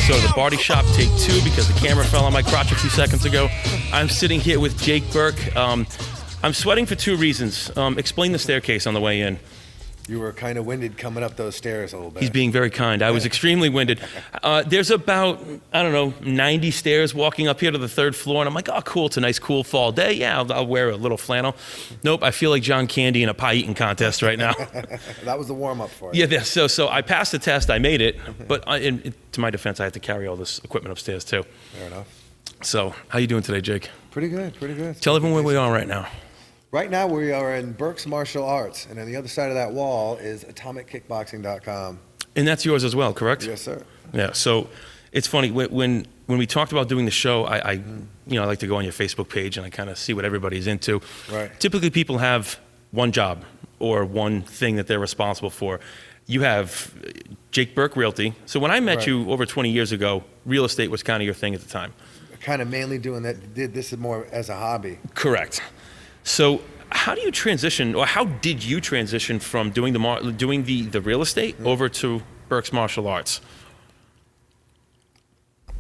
episode of the Bardi Shop, take 2, because the camera fell on my crotch a few seconds ago. I'm sitting here with Jake Burke. I'm sweating for 2 reasons. Explain the staircase on the way in. You were kind of winded coming up those stairs a little bit. He's being very kind. I was extremely winded. There's about, 90 stairs walking up here to the 3rd floor, and I'm like, oh, cool, it's a nice, cool fall day. Yeah, I'll wear a little flannel. Nope, I feel like John Candy in a pie eating contest right now. That was the warm-up for it. Yeah, so I passed the test, I made it, but to my defense, I had to carry all this equipment upstairs too. Fair enough. So, how you doing today, Jake? Pretty good. Tell everyone where we are right now. Right now we are in Burke's Martial Arts, and on the other side of that wall is AtomicKickboxing.com. And that's yours as well, correct? Yes, sir. Yeah, so it's funny, when we talked about doing the show, I like to go on your Facebook page and I kind of see what everybody's into. Right. Typically people have one job or one thing that they're responsible for. You have Jake Burke Realty. So when I met you over 20 years ago, real estate was kind of your thing at the time. Kind of mainly doing that, did this more as a hobby. Correct. So how do you transition, or how did you transition from doing the real estate over to Burke's Martial Arts?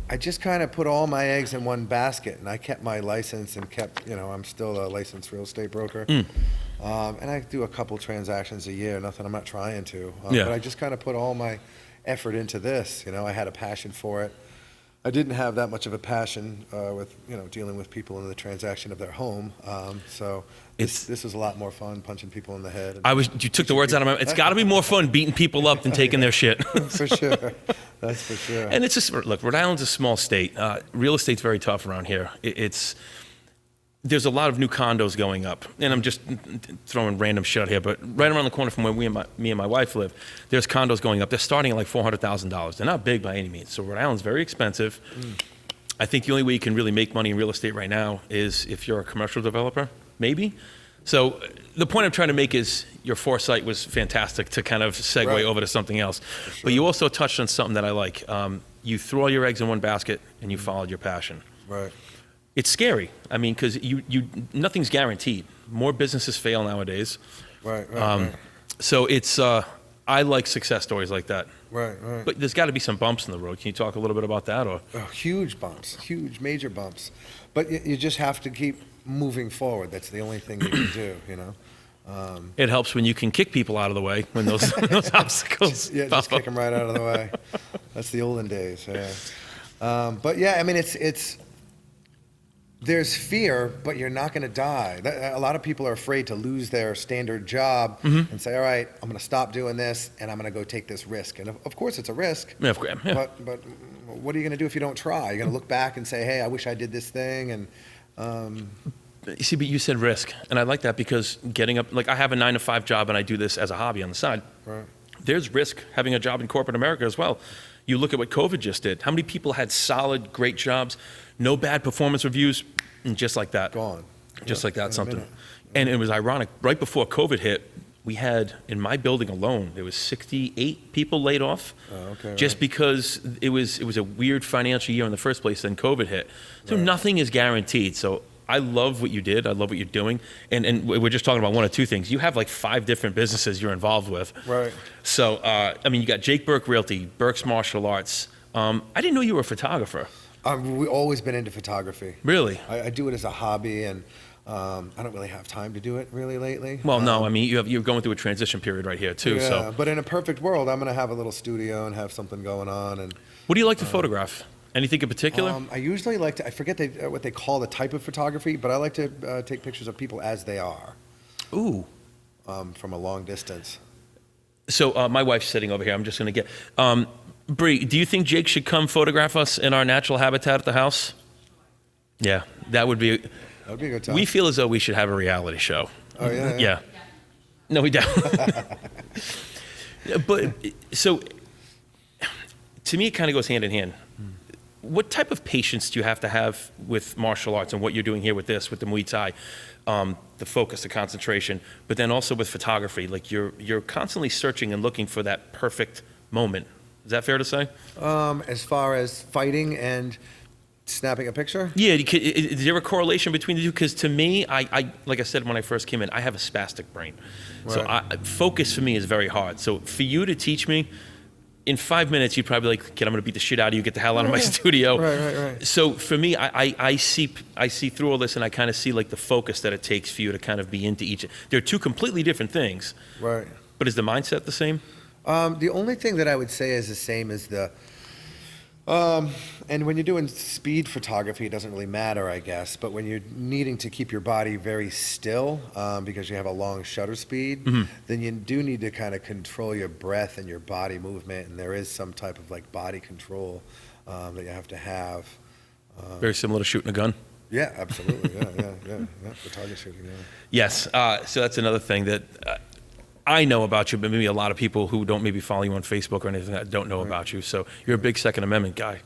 I just kind of put all my eggs in one basket, and I kept my license and kept, I'm still a licensed real estate broker. And I do a couple transactions a year, nothing I'm not trying to. But I just kind of put all my effort into this. I had a passion for it. I didn't have that much of a passion with dealing with people in the transaction of their home. So this was a lot more fun punching people in the head. You took the words out of my mouth. It's got to be more fun beating people up than taking their shit. For sure, that's for sure. And it's just, look, Rhode Island's a small state. Real estate's very tough around here. There's a lot of new condos going up, and I'm just throwing random shit here, but right around the corner from where me and my wife live, there's condos going up. They're starting at like $400,000. They're not big by any means, so Rhode Island's very expensive. I think the only way you can really make money in real estate right now is if you're a commercial developer, maybe. So the point I'm trying to make is your foresight was fantastic to kind of segue over to something else. Sure. But you also touched on something that I like. You threw all your eggs in one basket and you followed your passion. Right. It's scary. I mean, because nothing's guaranteed. More businesses fail nowadays. Right. So it's, I like success stories like that. Right. But there's got to be some bumps in the road. Can you talk a little bit about that? Or huge bumps, major bumps. But you just have to keep moving forward. That's the only thing you can do, It helps when you can kick people out of the way when those obstacles just kick them right out of the way. That's the olden days, yeah. But yeah, I mean, it's there's fear, but you're not going to die. A lot of people are afraid to lose their standard job and say, all right, I'm going to stop doing this and I'm going to go take this risk. And of course it's a risk, but what are you going to do if you don't try? You're going to look back and say, hey, I wish I did this thing. And you see, but you said risk, and I like that because getting up, like I have a 9-to-5 job and I do this as a hobby on the side. Right. There's risk having a job in corporate America as well. You look at what COVID just did. How many people had solid, great jobs, no bad performance reviews, and just like that. Gone. Just like that, something. And it was ironic. Right before COVID hit, we had, in my building alone, there was 68 people laid off. Just because it was a weird financial year in the first place, then COVID hit. So nothing is guaranteed. So I love what you did. I love what you're doing. And we're just talking about one or two things. You have like 5 different businesses you're involved with. Right. So, I mean, you got Jake Burke Realty, Burke's Martial Arts. I didn't know you were a photographer. We've always been into photography. Really? I do it as a hobby, and I don't really have time to do it really lately. Well, no, I mean, you're going through a transition period right here too. Yeah, so. But in a perfect world, I'm going to have a little studio and have something going on. And what do you like to photograph? Anything in particular? I usually like to, I forget what they call the type of photography, but I like to take pictures of people as they are. Ooh. From a long distance. So my wife's sitting over here. I'm just going to get... Bree, do you think Jake should come photograph us in our natural habitat at the house? Yeah, that would be... That would be a good time. We feel as though we should have a reality show. Oh, yeah? Yeah. No, we don't. But, so, to me, it kind of goes hand in hand. What type of patience do you have to have with martial arts and what you're doing here with this, with the Muay Thai? The focus, the concentration, but then also with photography. Like, you're constantly searching and looking for that perfect moment. Is that fair to say? As far as fighting and snapping a picture? Yeah, is there a correlation between the two? Because to me, I like I said when I first came in, I have a spastic brain. Right. So focus for me is very hard. So for you to teach me, in 5 minutes, you'd probably like, kid, I'm going to beat the shit out of you, get the hell out of my studio. Right. So for me, I see through all this, and I kind of see like the focus that it takes for you to kind of be into each. They're two completely different things. Right. But is the mindset the same? The only thing that I would say is the same as and when you're doing speed photography, it doesn't really matter, I guess. But when you're needing to keep your body very still because you have a long shutter speed, then you do need to kind of control your breath and your body movement. And there is some type of like body control that you have to have. Very similar to shooting a gun. Yeah, absolutely. Yeah. Photography shooting. Yeah. Yes. So that's another thing that I know about you, but maybe a lot of people who don't maybe follow you on Facebook or anything that don't know about you. So you're a big Second Amendment guy.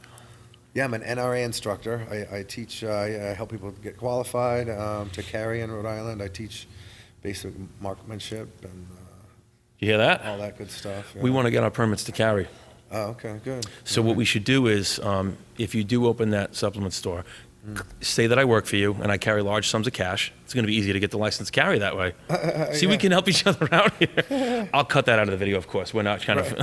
Yeah, I'm an NRA instructor. I teach, I help people get qualified to carry in Rhode Island. I teach basic marksmanship and you hear that? All that good stuff. Yeah. We want to get our permits to carry. Oh, okay, good. So what we should do is, if you do open that supplement store, say that I work for you and I carry large sums of cash. It's going to be easy to get the license to carry that way. See, we can help each other out here. I'll cut that out of the video, of course. We're not kind of.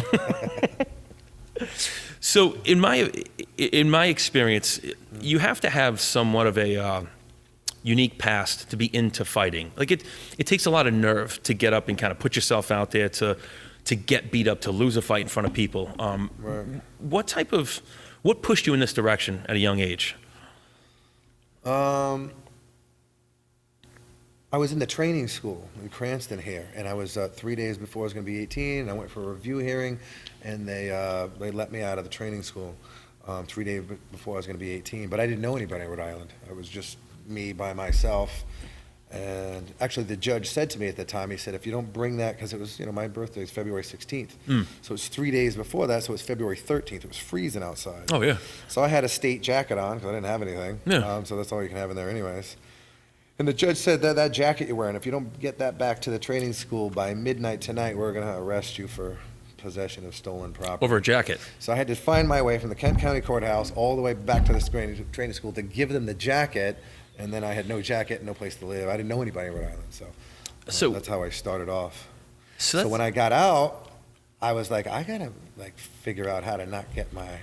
So in my experience, you have to have somewhat of a unique past to be into fighting. Like it takes a lot of nerve to get up and kind of put yourself out there to get beat up, to lose a fight in front of people. What pushed you in this direction at a young age? I was in the training school in Cranston here, and I was 3 days before I was going to be 18, and I went for a review hearing, and they let me out of the training school 3 days before I was going to be 18. But I didn't know anybody in Rhode Island. I was just me by myself. And actually, the judge said to me at the time, he said, if you don't bring that, because it was, my birthday is February 16th. So it's 3 days before that, so it was February 13th. It was freezing outside. Oh, yeah. So I had a state jacket on, because I didn't have anything. Yeah. So that's all you can have in there anyways. And the judge said that jacket you're wearing, if you don't get that back to the training school by midnight tonight, we're going to arrest you for possession of stolen property. Over a jacket. So I had to find my way from the Kent County Courthouse all the way back to this training school to give them the jacket, and then I had no jacket, no place to live. I didn't know anybody in Rhode Island, so that's how I started off. So when I got out, I was like, I gotta figure out how to not get my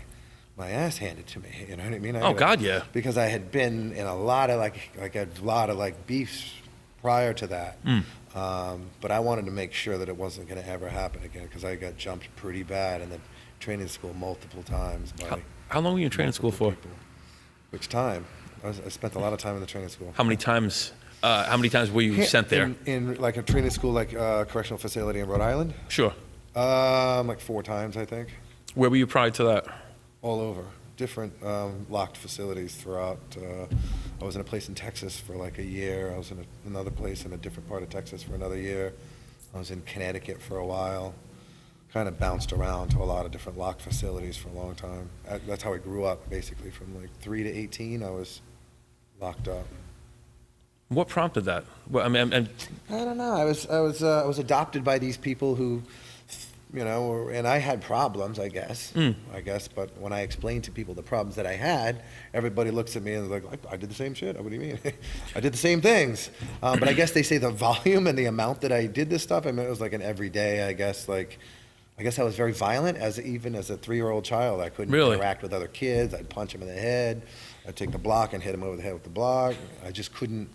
ass handed to me. You know what I mean? God, yeah. Because I had been in a lot of beefs prior to that. But I wanted to make sure that it wasn't going to ever happen again, because I got jumped pretty bad in the training school multiple times. How long were you in training school for? Which time? I spent a lot of time in the training school. How many times were you sent there? In like a training school, like a correctional facility in Rhode Island? Sure. Like 4 times, I think. Where were you prior to that? All over. Different locked facilities throughout. I was in a place in Texas for like a year. I was in another place in a different part of Texas for another year. I was in Connecticut for a while. Kind of bounced around to a lot of different locked facilities for a long time. That's how I grew up, basically. From like 3 to 18, I was locked up. What prompted that? Well, I don't know. I was adopted by these people who, and I had problems, I guess. But when I explained to people the problems that I had, everybody looks at me and they're like, I did the same shit. What do you mean? I did the same things. But I guess they say the volume and the amount that I did this stuff, it was like an everyday, I guess I was very violent even as a 3-year-old child. I couldn't interact with other kids. I'd punch them in the head. I'd take the block and hit them over the head with the block. I just couldn't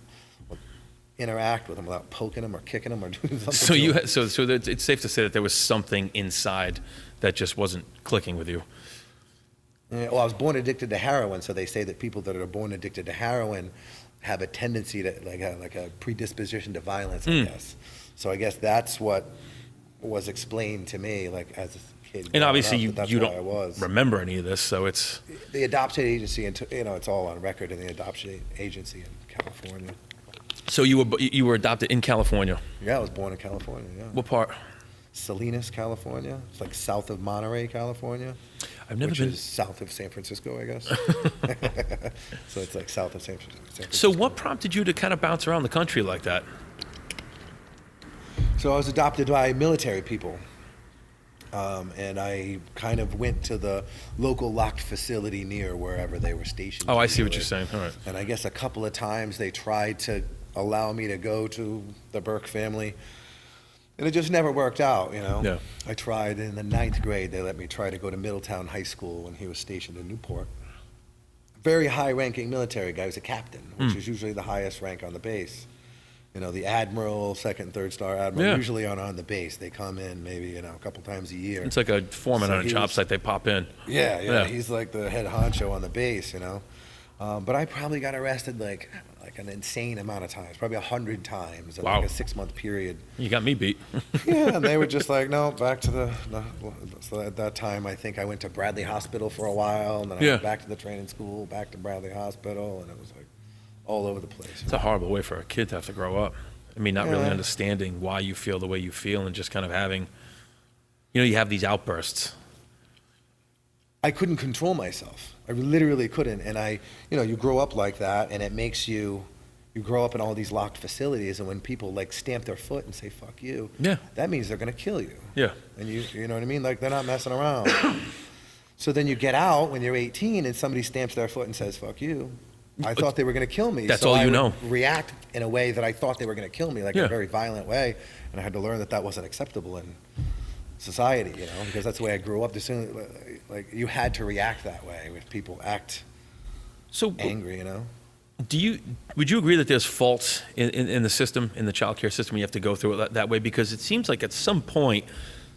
interact with them without poking them or kicking them or doing something. So it's safe to say that there was something inside that just wasn't clicking with you. Yeah, well, I was born addicted to heroin, so they say that people that are born addicted to heroin have a tendency to like a predisposition to violence, I guess. So I guess that's what was explained to me, like as a kid. And obviously you don't remember any of this, so it's the adoption agency, and it's all on record in the adoption agency in California. So you were adopted in California? Yeah, I was born in California. Yeah. What part? Salinas, California. It's like south of Monterey, California. Which is south of San Francisco, I guess. So it's like south of San Francisco. So what prompted you to kind of bounce around the country like that? So I was adopted by military people. And I kind of went to the local locked facility near wherever they were stationed. Oh, I see what you're saying. All right. And I guess a couple of times they tried to allow me to go to the Burke family. And it just never worked out, you know? Yeah. I tried in the 9th grade, they let me try to go to Middletown High School when he was stationed in Newport. Very high-ranking military guy. He was a captain, which is usually the highest rank on the base. You know, the admiral, 2nd and 3rd star admiral, usually aren't on the base. They come in maybe, you know, a couple times a year. It's like a foreman on a job site. They pop in. Yeah. He's like the head honcho on the base, you know. But I probably got arrested like an insane amount of times, probably 100 times in like a 6-month period. You got me beat. Yeah, and they were just like, no, back to the. No. So at that time, I think I went to Bradley Hospital for a while, and then I went back to the training school, back to Bradley Hospital, and it was like all over the place. It's a horrible way for a kid to have to grow up. I mean, not really understanding why you feel the way you feel, and just kind of having, you know, you have these outbursts. I couldn't control myself. I literally couldn't. And you grow up like that, and it makes you grow up in all these locked facilities, and when people like stamp their foot and say, fuck you, that means they're going to kill you. Yeah. And you know what I mean? Like, they're not messing around. So then you get out when you're 18 and somebody stamps their foot and says, fuck you. I thought they were going to kill me. That's so all I you would know. React in a way that I thought they were going to kill me, like a very violent way. And I had to learn that that wasn't acceptable in society, you know, because that's the way I grew up. Like, you had to react that way if people act angry, you know. Would you agree that there's faults in the system, in the child care system? You have to go through it that way, because it seems like at some point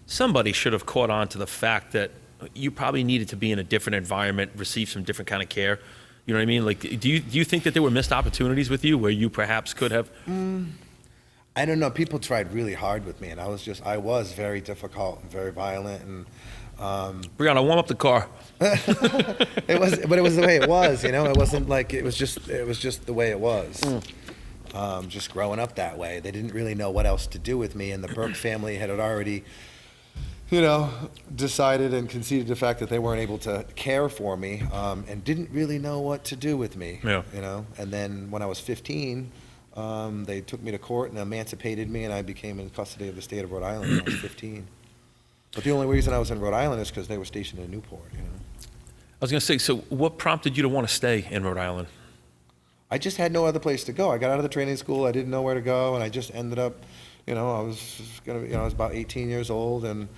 somebody should have caught on to the fact that you probably needed to be in a different environment, receive some different kind of care. You know what I mean? Like, do you think that there were missed opportunities with you where you perhaps could have? I don't know. People tried really hard with me, and I was very difficult and very violent. And Brianna, warm up the car. it was the way it was, you know. It wasn't like it was just the way it was. Just growing up that way, they didn't really know what else to do with me, and the Burke family had already, you know, decided and conceded the fact that they weren't able to care for me, and didn't really know what to do with me. Yeah. You know. And then when I was 15. They took me to court and emancipated me, and I became in custody of the state of Rhode Island when I was 15. But the only reason I was in Rhode Island is because they were stationed in Newport, you know. I was going to say, so what prompted you to want to stay in Rhode Island? I just had no other place to go. I got out of the training school, I didn't know where to go, and I just ended up, you know, I was about 18 years old, and,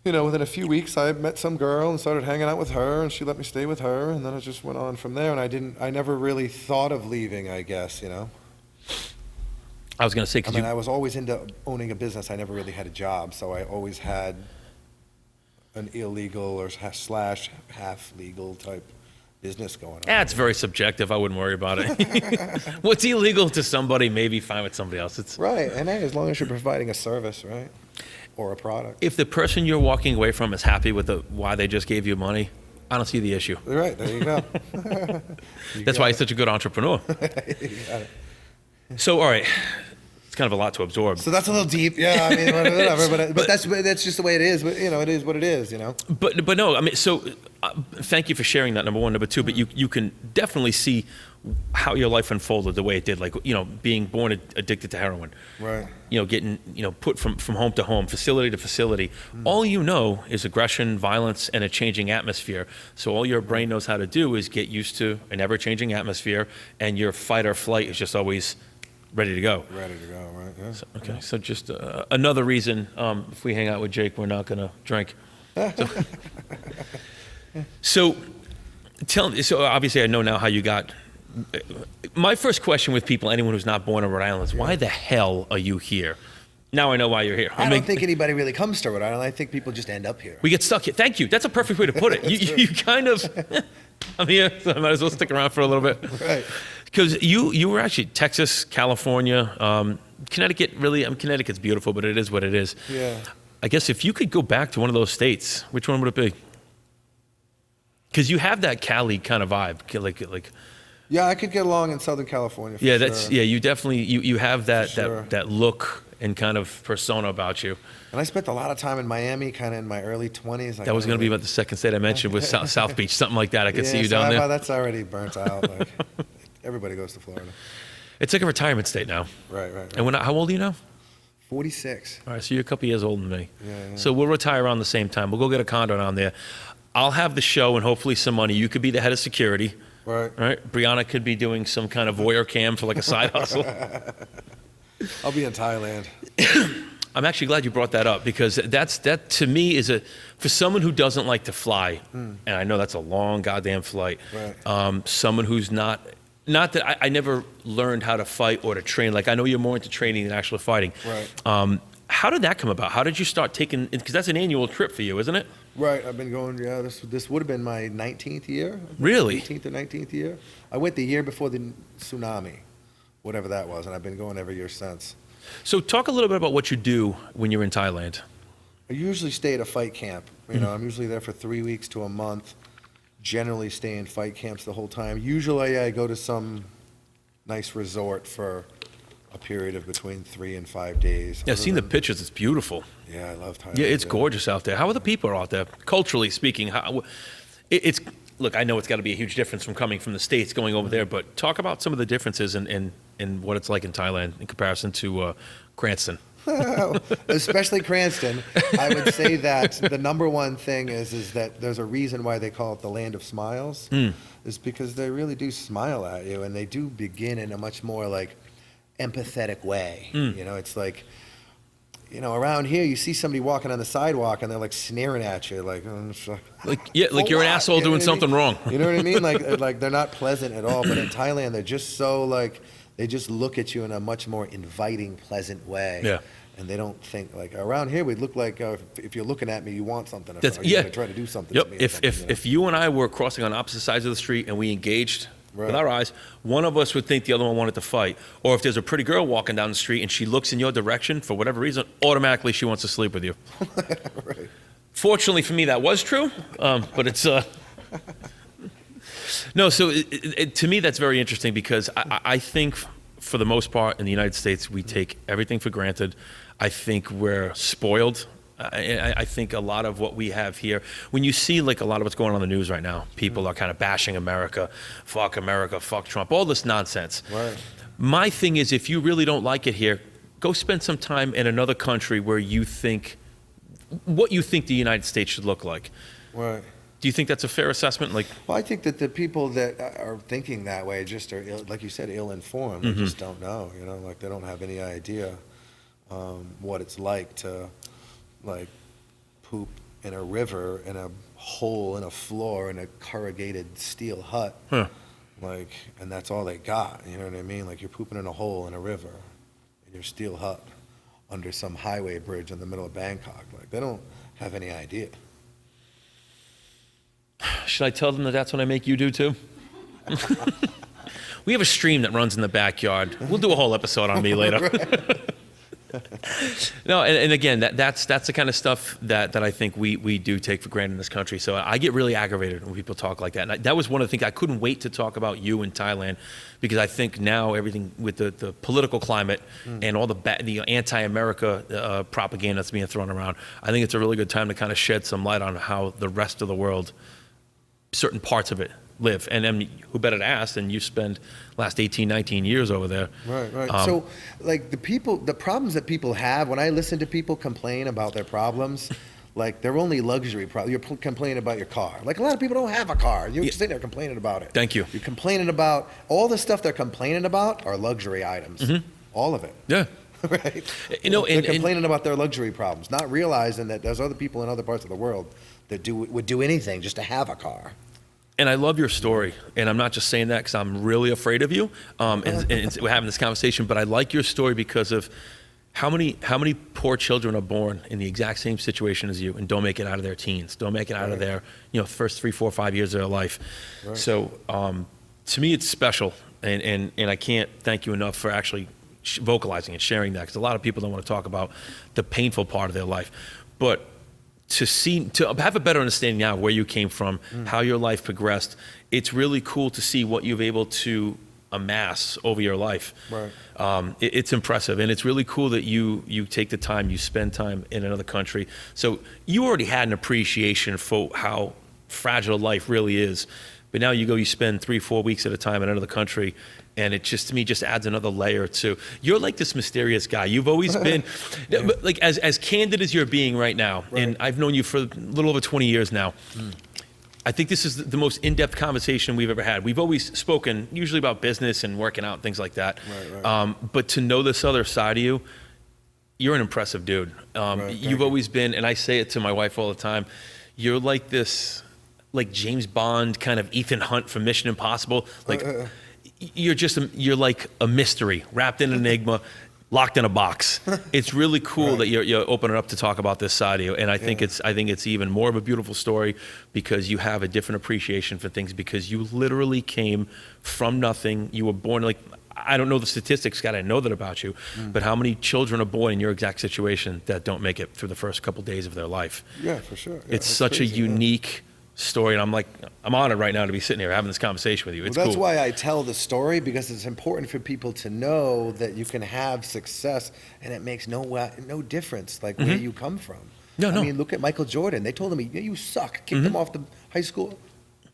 you know, within a few weeks I met some girl and started hanging out with her, and she let me stay with her, and then it just went on from there, and I never really thought of leaving, I guess, you know. I was going to say, I was always into owning a business. I never really had a job, so I always had an illegal or slash half legal type business going on. It's very subjective. I wouldn't worry about it. What's illegal to somebody may be fine with somebody else. It's right, and hey, as long as you're providing a service, right, or a product. If the person you're walking away from is happy with why they just gave you money, I don't see the issue. Right, there you go. That's why he's such a good entrepreneur. You got it. So, all right, it's kind of a lot to absorb. So that's a little deep, yeah. I mean, whatever, but that's just the way it is. But you know, it is what it is. You know. But no, I mean, so thank you for sharing that. Number one, number two. But you can definitely see how your life unfolded the way it did. Like, you know, being born addicted to heroin. Right. You know, getting, you know, put from home to home, facility to facility. All you know is aggression, violence, and a changing atmosphere. So all your brain knows how to do is get used to an ever-changing atmosphere, and your fight or flight is just always ready to go. Ready to go, right? Yeah. So, okay, so just another reason if we hang out with Jake, we're not going to drink. So obviously I know now how you got. My first question with people, anyone who's not born in Rhode Island, is why the hell are you here? Now I know why you're here. I don't think anybody really comes to Rhode Island. I think people just end up here. We get stuck here. Thank you. That's a perfect way to put it. You kind of, I'm here, so I might as well stick around for a little bit. Right. Because you were actually Texas, California, Connecticut. Really, Connecticut's beautiful, but it is what it is. Yeah. I guess if you could go back to one of those states, which one would it be? Because you have that Cali kind of vibe, like. Yeah, I could get along in Southern California. For sure. You definitely you have that look and kind of persona about you. And I spent a lot of time in Miami, kind of in my early 20s. That was going to be about the second state I mentioned was South Beach, something like that. I could see you down there. That's already burnt out. Like, everybody goes to Florida. It's like a retirement state now. Right. And how old are you now? 46. All right, so you're a couple years older than me. Yeah. So we'll retire around the same time. We'll go get a condo down there. I'll have the show and hopefully some money. You could be the head of security. Right. Brianna could be doing some kind of voyeur cam for like a side hustle. I'll be in Thailand. I'm actually glad you brought that up, because that to me is for someone who doesn't like to fly, and I know that's a long goddamn flight. Right. Someone who's not that I never learned how to fight or to train. Like, I know you're more into training than actually fighting. Right. How did that come about? How did you start taking? Because that's an annual trip for you, isn't it? Right. I've been going. Yeah. This would have been my 19th year. Really? 18th or 19th year. I went the year before the tsunami, whatever that was, and I've been going every year since. So talk a little bit about what you do when you're in Thailand. I usually stay at a fight camp. You know, I'm usually there for 3 weeks to a month. Generally stay in fight camps the whole time. Usually I go to some nice resort for a period of between 3 and 5 days. Yeah, I've seen the pictures. It's beautiful. Yeah, I love Thailand. Yeah, it's gorgeous out there. How are the people out there, culturally speaking? Look, I know it's got to be a huge difference from coming from the States going over there, but talk about some of the differences in what it's like in Thailand in comparison to Cranston. Especially Cranston. I would say that the number one thing is that there's a reason why they call it the land of smiles, is because they really do smile at you, and they do begin in a much more like empathetic way. You know, it's like, you know, around here you see somebody walking on the sidewalk and they're like sneering at you, like like you're an asshole doing something wrong. You know what I mean? Like they're not pleasant at all. But in Thailand, they're just so like, they just look at you in a much more inviting, pleasant way. Yeah. And they don't think like, around here we'd look like if you're looking at me, you want something. You're going to try to do something. Yep. To me. If you and I were crossing on opposite sides of the street and we engaged with Right. our eyes, one of us would think the other one wanted to fight. Or if there's a pretty girl walking down the street and she looks in your direction for whatever reason, automatically she wants to sleep with you. Right. Fortunately for me, that was true, but it's no. So to me, that's very interesting, because I think for the most part in the United States, we take everything for granted. I think we're spoiled. I think a lot of what we have here, when you see like a lot of what's going on in the news right now, people are kind of bashing America, fuck Trump, all this nonsense. Right. My thing is, if you really don't like it here, go spend some time in another country where you think, what you think the United States should look like. Right. Do you think that's a fair assessment? Like, Well, I think that the people that are thinking that way just are, like you said, ill-informed. They just don't know, you know, like they don't have any idea what it's like to, like, poop in a river, in a hole in a floor, in a corrugated steel hut. huh. Like, and that's all they got, you know what I mean? Like, you're pooping in a hole in a river, in your steel hut, under some highway bridge in the middle of Bangkok. Like, they don't have any idea. Should I tell them that that's what I make you do too? We have a stream that runs in the backyard. We'll do a whole episode on me later. No, and again, that's the kind of stuff that I think we do take for granted in this country. So I get really aggravated when people talk like that. And that was one of the things I couldn't wait to talk about you in Thailand, because I think now everything with the political climate and all the anti-America propaganda that's being thrown around, I think it's a really good time to kind of shed some light on how the rest of the world, certain parts of it, live. And then who better to ask than you spend last 18, 19 years over there. Right. So, like, the problems that people have, when I listen to people complain about their problems, like, they're only luxury problems. You're complaining about your car. Like, a lot of people don't have a car. You're sitting there complaining about it. Thank you. You're complaining about, all the stuff they're complaining about are luxury items. All of it. Yeah. Right? You know, they're complaining about their luxury problems, not realizing that there's other people in other parts of the world that would do anything just to have a car. And I love your story, and I'm not just saying that because I'm really afraid of you, and we're having this conversation, but I like your story because of how many poor children are born in the exact same situation as you and don't make it out of their teens, don't make it out of their first 3, 4, 5 years of their life. Right. So to me, it's special, and I can't thank you enough for actually vocalizing and sharing that, because a lot of people don't want to talk about the painful part of their life. But to have a better understanding now of where you came from, how your life progressed, it's really cool to see what you've able to amass over your life. Right. It's impressive, and it's really cool that you take the time, you spend time in another country. So you already had an appreciation for how fragile life really is, but now you spend 3, 4 weeks at a time in another country, and it just, to me, just adds another layer to, you're like this mysterious guy. You've always been, like, as candid as you're being right now, and I've known you for a little over 20 years now. I think this is the most in-depth conversation we've ever had. We've always spoken usually about business and working out, things like that. Right. But to know this other side of you, you're an impressive dude. You've always been, and I say it to my wife all the time, you're like this, like James Bond kind of Ethan Hunt from Mission Impossible. Like, you're like a mystery wrapped in an enigma, locked in a box. It's really cool that you're opening up to talk about this side of you, and I think it's even more of a beautiful story because you have a different appreciation for things because you literally came from nothing. You were born like, I don't know the statistics, God, I know that about you, but how many children are born in your exact situation that don't make it through the first couple days of their life? Yeah, for sure. Yeah, it's such crazy, a unique story, and I'm honored right now to be sitting here having this conversation with you. It's that's cool. why I tell the story, because it's important for people to know that you can have success and it makes no difference like where you come from. I mean, look at Michael Jordan. They told him, you suck. Kicked him off the high school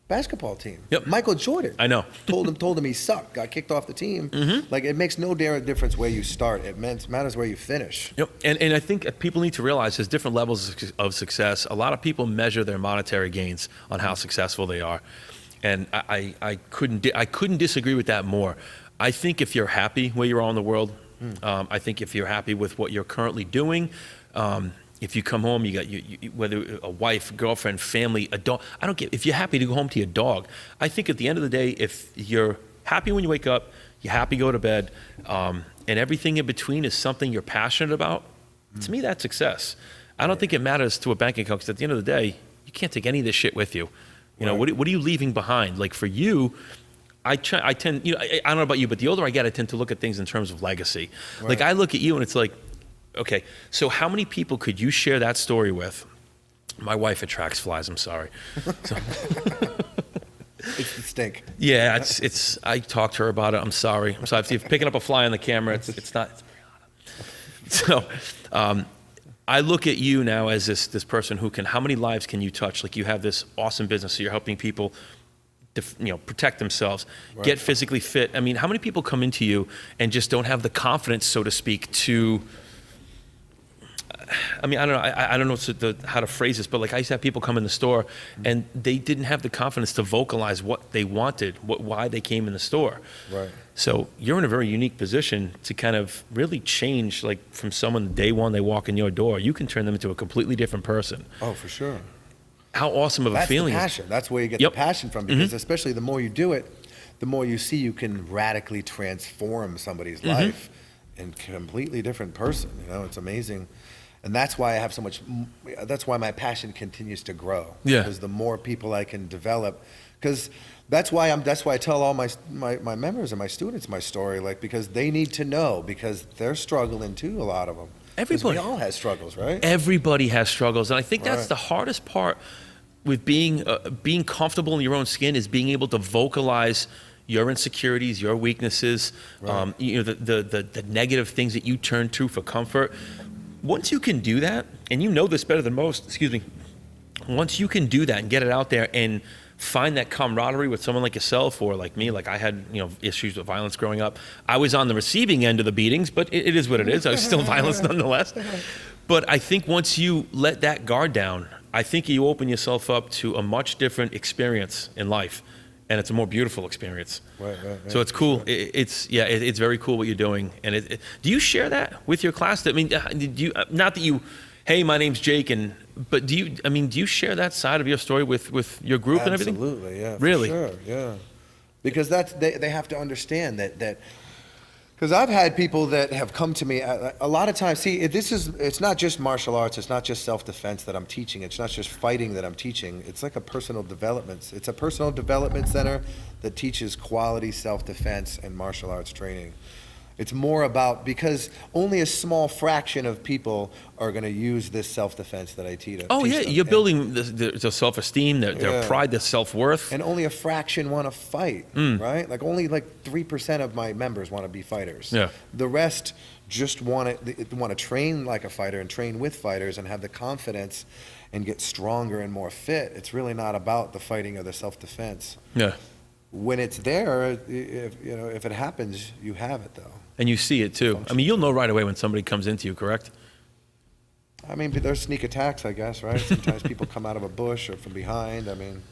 basketball team. Yep. Michael Jordan. I know. told him he sucked. Got kicked off the team. Like, it makes no difference where you start. It matters where you finish. Yep. And I think people need to realize there's different levels of success. A lot of people measure their monetary gains on how successful they are, and I couldn't disagree with that more. I think if you're happy where you are in the world, I think if you're happy with what you're currently doing. If you come home, you got whether a wife, girlfriend, family, a dog. I don't care. If you're happy to go home to your dog, I think at the end of the day, if you're happy when you wake up, you're happy to go to bed, and everything in between is something you're passionate about, to me, that's success. I don't think it matters to a bank account because at the end of the day, you can't take any of this shit with you. You know, what are you leaving behind? Like for you, I tend, I don't know about you, but the older I get, I tend to look at things in terms of legacy. Like I look at you and it's like, okay, so how many people could you share that story with? My wife attracts flies, I'm sorry. So, it's the stink. Yeah, it's. I talked to her about it, I'm sorry. If you're picking up a fly on the camera, it's not. So, I look at you now as this person who can, how many lives can you touch? Like you have this awesome business, so you're helping people protect themselves, get physically fit. I mean, how many people come into you and just don't have the confidence, so to speak, to, I mean, I don't know how to phrase this, but like I used to have people come in the store and they didn't have the confidence to vocalize what they wanted, why they came in the store. Right. So you're in a very unique position to kind of really change, like from someone day one they walk in your door, you can turn them into a completely different person. Oh, for sure. How awesome of a feeling. That's the passion. That's where you get the passion from, because especially the more you do it, the more you see you can radically transform somebody's life in a completely different person. You know, it's amazing. And that's why I have so much, that's why my passion continues to grow. Yeah. Because the more people I can develop, because that's why I tell all my members and my students my story, like, because they need to know, because they're struggling too, a lot of them. Everybody. We all have struggles, right? Everybody has struggles. And I think that's the hardest part with being comfortable in your own skin, is being able to vocalize your insecurities, your weaknesses, the negative things that you turn to for comfort. Once you can do that, and you know this better than most, once you can do that and get it out there and find that camaraderie with someone like yourself or like me, like I had, issues with violence growing up. I was on the receiving end of the beatings, but it is what it is. I was still violence nonetheless. But I think once you let that guard down, I think you open yourself up to a much different experience in life. And it's a more beautiful experience. Right. So it's cool. Sure. It's very cool what you're doing. And do you share that with your class? I mean, do you, not that you, hey, my name's Jake, but do you share that side of your story with your group and everything? Absolutely, yeah. Really? For sure, yeah. Because they have to understand that. Because I've had people that have come to me a lot of times. See, it's not just martial arts. It's not just self-defense that I'm teaching. It's not just fighting that I'm teaching. It's like a personal development. It's a personal development center that teaches quality self-defense and martial arts training. It's more about, because only a small fraction of people are going to use this self-defense that I teach. Oh yeah, you're building the self-esteem, their pride, their self-worth. And only a fraction want to fight, right? Like only 3% of my members want to be fighters. Yeah. The rest just want to train like a fighter and train with fighters and have the confidence and get stronger and more fit. It's really not about the fighting or the self-defense. Yeah. When it's there, if it happens, you have it though. And you see it too. I mean, you'll know right away when somebody comes into you, correct? I mean, there's sneak attacks, I guess, right? Sometimes people come out of a bush or from behind. I mean,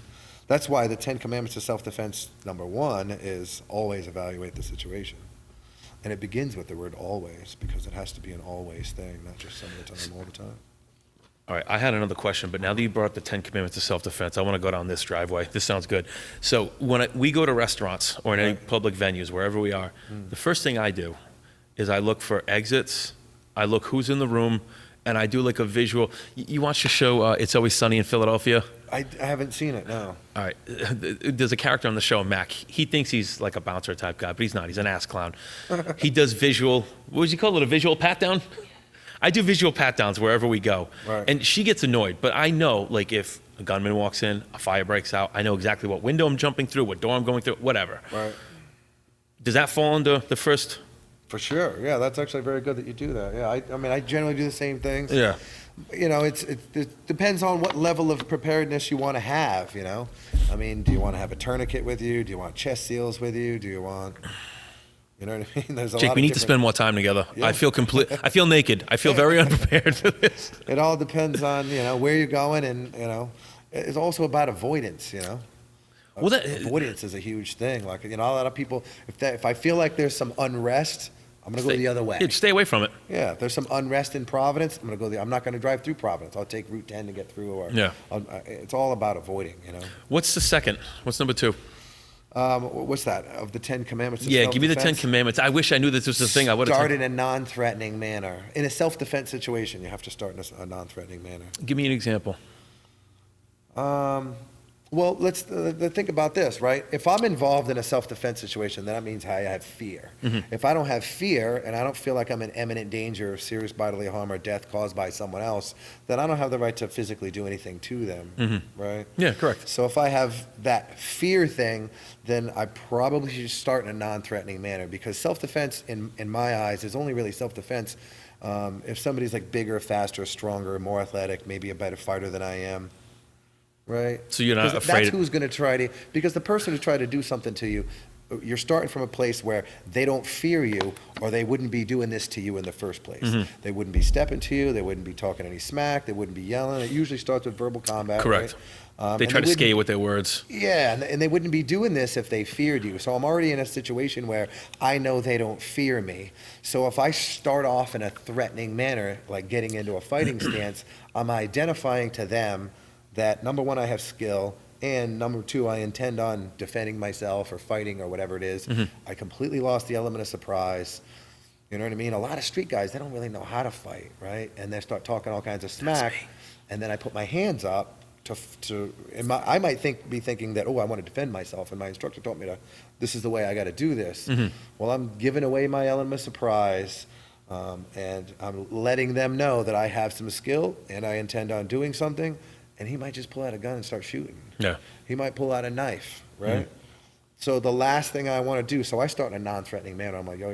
that's why the 10 Commandments of Self-Defense, #1, is always evaluate the situation. And it begins with the word always, because it has to be an always thing, not just some of the time, all the time. All right, I had another question, but now that you brought up the 10 Commandments of self-defense, I want to go down this driveway. This sounds good. So when we go to restaurants or in any public venues, wherever we are, the first thing I do is I look for exits, I look who's in the room, and I do like a visual. You watch the show It's Always Sunny in Philadelphia? I haven't seen it, no. All right. There's a character on the show, Mac. He thinks he's like a bouncer type guy, but he's not. He's an ass clown. He does visual, what would you call it, a visual pat down? I do visual pat downs wherever we go. Right. And she gets annoyed, but I know, like, if a gunman walks in, a fire breaks out, I know exactly what window I'm jumping through, what door I'm going through, whatever. Right. Does that fall under the first? For sure, yeah, that's actually very good that you do that. Yeah, I mean, I generally do the same things. Yeah. You know, it depends on what level of preparedness you want to have, you know? I mean, do you want to have a tourniquet with you? Do you want chest seals with you? Do you want, you know what I mean? There's a Jake, lot we of need to spend more time together. Yeah. I feel naked. I feel very unprepared for this. It all depends on, you know, where you're going, and, you know, it's also about avoidance, you know? Well, Avoidance is a huge thing. Like, you know, a lot of people, if I feel like there's some unrest, I'm going to go the other way. Yeah, stay away from it. Yeah, if there's some unrest in Providence, I'm not going to drive through Providence. I'll take Route 10 to get through. Or Yeah. It's all about avoiding, you know. What's the second? What's number 2? What's that, of the 10 Commandments of Yeah, give me the 10 self-defense? Commandments. I wish I knew this was the thing. I would have. Start in a non-threatening manner. In a self-defense situation, you have to start in a non-threatening manner. Give me an example. Well, let's think about this, right? If I'm involved in a self-defense situation, then that means I have fear. If I don't have fear and I don't feel like I'm in imminent danger of serious bodily harm or death caused by someone else, then I don't have the right to physically do anything to them, right? Yeah, correct. So if I have that fear thing, then I probably should start in a non-threatening manner, because self-defense, in my eyes, is only really self-defense if somebody's like bigger, faster, stronger, more athletic, maybe a better fighter than I am. Right. So you're not 'Cause afraid. That's who's going to try to, because the person who tried to do something to you, you're starting from a place where they don't fear you, or they wouldn't be doing this to you in the first place. They wouldn't be stepping to you. They wouldn't be talking any smack. They wouldn't be yelling. It usually starts with verbal combat. Correct. Right? They try to scare you with their words. Yeah, and they wouldn't be doing this if they feared you. So I'm already in a situation where I know they don't fear me. So if I start off in a threatening manner, like getting into a fighting stance, I'm identifying to them that, number one, I have skill, and number two, I intend on defending myself or fighting or whatever it is. I completely lost the element of surprise. You know what I mean? A lot of street guys, they don't really know how to fight, right? And they start talking all kinds of smack, and then I put my hands up I might be thinking that, oh, I want to defend myself, and my instructor taught me this is the way I got to do this. Well, I'm giving away my element of surprise, and I'm letting them know that I have some skill, and I intend on doing something. And he might just pull out a gun and start shooting. Yeah. He might pull out a knife, right? So the last thing I want to do, so I start in a non-threatening manner. I'm like, yo,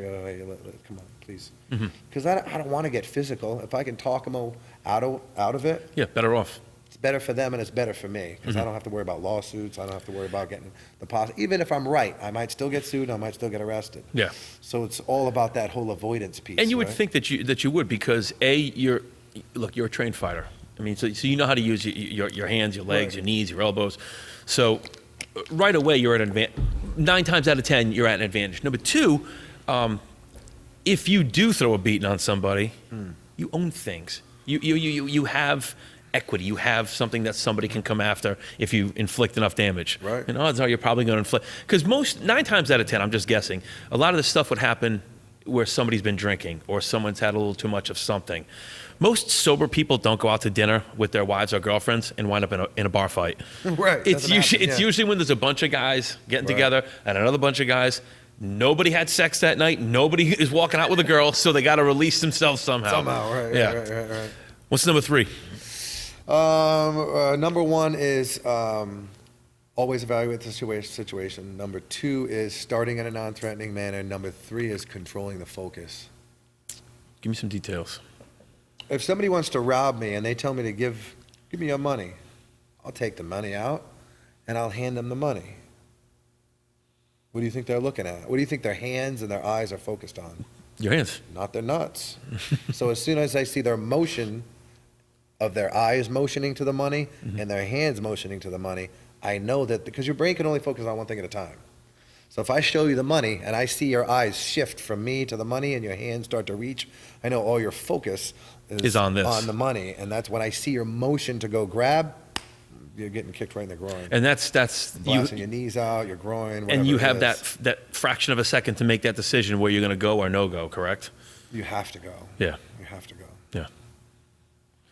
come on, please. Because I don't want to get physical. If I can talk them out of it. Yeah, better off. It's better for them and it's better for me. Because I don't have to worry about lawsuits. I don't have to worry about getting even if I'm right, I might still get sued. I might still get arrested. Yeah. So it's all about that whole avoidance piece. And you would right? think that you would, because you're a trained fighter. I mean, so you know how to use your hands, your legs, your knees, your elbows. So right away, you're at an advantage. 9 times out of 10, you're at an advantage. Number 2, if you do throw a beating on somebody, you own things. You have equity. You have something that somebody can come after if you inflict enough damage. Right. And odds are you're probably going to inflict. Because 9 times out of 10, I'm just guessing, a lot of this stuff would happen where somebody's been drinking or someone's had a little too much of something. Most sober people don't go out to dinner with their wives or girlfriends and wind up in a bar fight. Right. It's usually when there's a bunch of guys getting together and another bunch of guys. Nobody had sex that night. Nobody is walking out with a girl, so they got to release themselves somehow. Right. Yeah. Right. What's number 3? Number 1 is always evaluate the situation. Number 2 is starting in a non-threatening manner. Number 3 is controlling the focus. Give me some details. If somebody wants to rob me and they tell me to give me your money, I'll take the money out and I'll hand them the money. What do you think they're looking at? What do you think their hands and their eyes are focused on? Your hands. Not their nuts. So as soon as I see their motion of their eyes motioning to the money and their hands motioning to the money, I know that, because your brain can only focus on one thing at a time. So if I show you the money and I see your eyes shift from me to the money and your hands start to reach, I know all your focus is on this, on the money. And that's when I see your motion to go grab, you're getting kicked right in the groin. And that's blasting your knees out, your groin, and you have that fraction of a second to make that decision where you're going to go or no go, correct? You have to go. Yeah. You have to go. Yeah.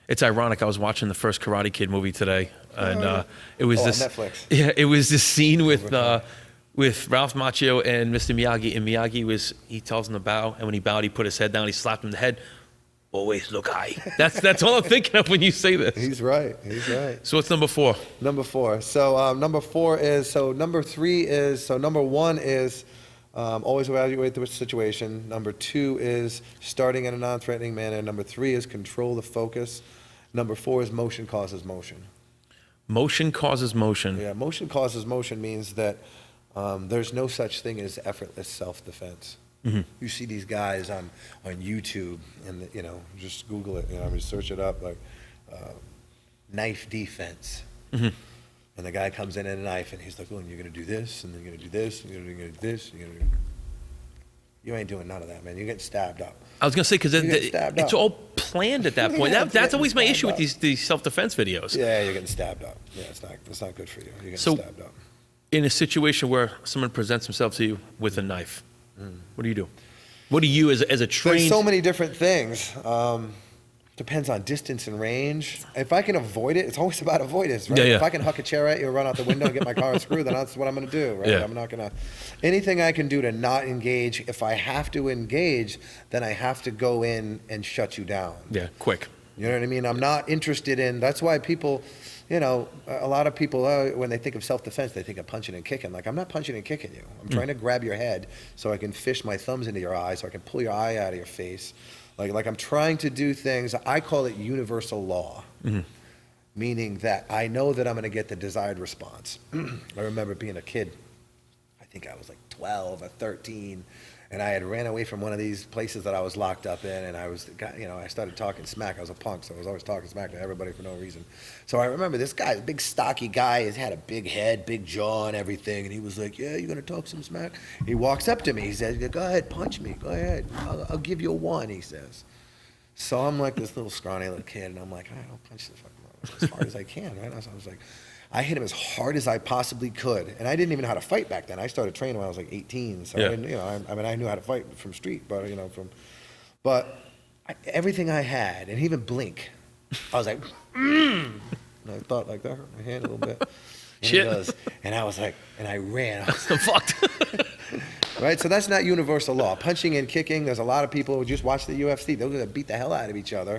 It's ironic. I was watching the first Karate Kid movie today, and it was this. On Netflix. Yeah, it was this scene with Ralph Macchio and Mr. Miyagi, and Miyagi he tells him to bow, and when he bowed, he put his head down, he slapped him in the head. Always look high. That's all I'm thinking of when you say this. He's right. He's right. So what's number 4? Number 4. So number 4 is, number 3 is, number 1 is always evaluate the situation. Number 2 is starting in a non-threatening manner. Number 3 is control the focus. Number 4 is motion causes motion. Motion causes motion. Yeah, motion causes motion means that there's no such thing as effortless self-defense. Mm-hmm. You see these guys on YouTube, and just Google it. Just search it up, like knife defense. Mm-hmm. And the guy comes in at a knife, and he's like, "Oh, and you're gonna do this, and then you're gonna do this, and you're gonna do this, and you ain't doing none of that, man. You're getting stabbed up." I was gonna say because it's all planned at that point. That's always my issue with these self-defense videos. Yeah, you're getting stabbed up. Yeah, it's not good for you. You're getting stabbed up. In a situation where someone presents himself to you with a knife, what do you do? What do you, as a trained... There's so many different things. Depends on distance and range. If I can avoid it, it's always about avoidance, right? Yeah. If I can huck a chair at you or run out the window and get my car screwed, then that's what I'm going to do, right? Yeah. I'm not going to... Anything I can do to not engage, if I have to engage, then I have to go in and shut you down. Yeah, quick. You know what I mean? I'm not interested in... That's why people... a lot of people, when they think of self-defense, they think of punching and kicking. Like, I'm not punching and kicking you. I'm trying to grab your head so I can fish my thumbs into your eye, so I can pull your eye out of your face. Like I'm trying to do things, I call it universal law, meaning that I know that I'm going to get the desired response. I remember being a kid, I think I was like 12 or 13, and I had ran away from one of these places that I was locked up in, and I started talking smack. I was a punk, so I was always talking smack to everybody for no reason. So I remember this guy, a big stocky guy, he had a big head, big jaw and everything, and he was like, "Yeah, you gonna talk some smack?" He walks up to me, he says, "Go ahead, punch me, go ahead, I'll give you a 1, he says. So I'm like this little scrawny little kid, and I'm like, "All right, I'll punch this fucking motherfucker as hard as I can," right? So I was like, I hit him as hard as I possibly could, and I didn't even know how to fight back then. I started training when I was like 18, so I didn't, I knew how to fight from street, but everything I had, and even blink, I was like, and I thought like that hurt my hand a little bit. And Shit. it does, and I was like, and I ran. I was fucked. Right, so that's not universal law. Punching and kicking, there's a lot of people who just watch the UFC. They're going to beat the hell out of each other.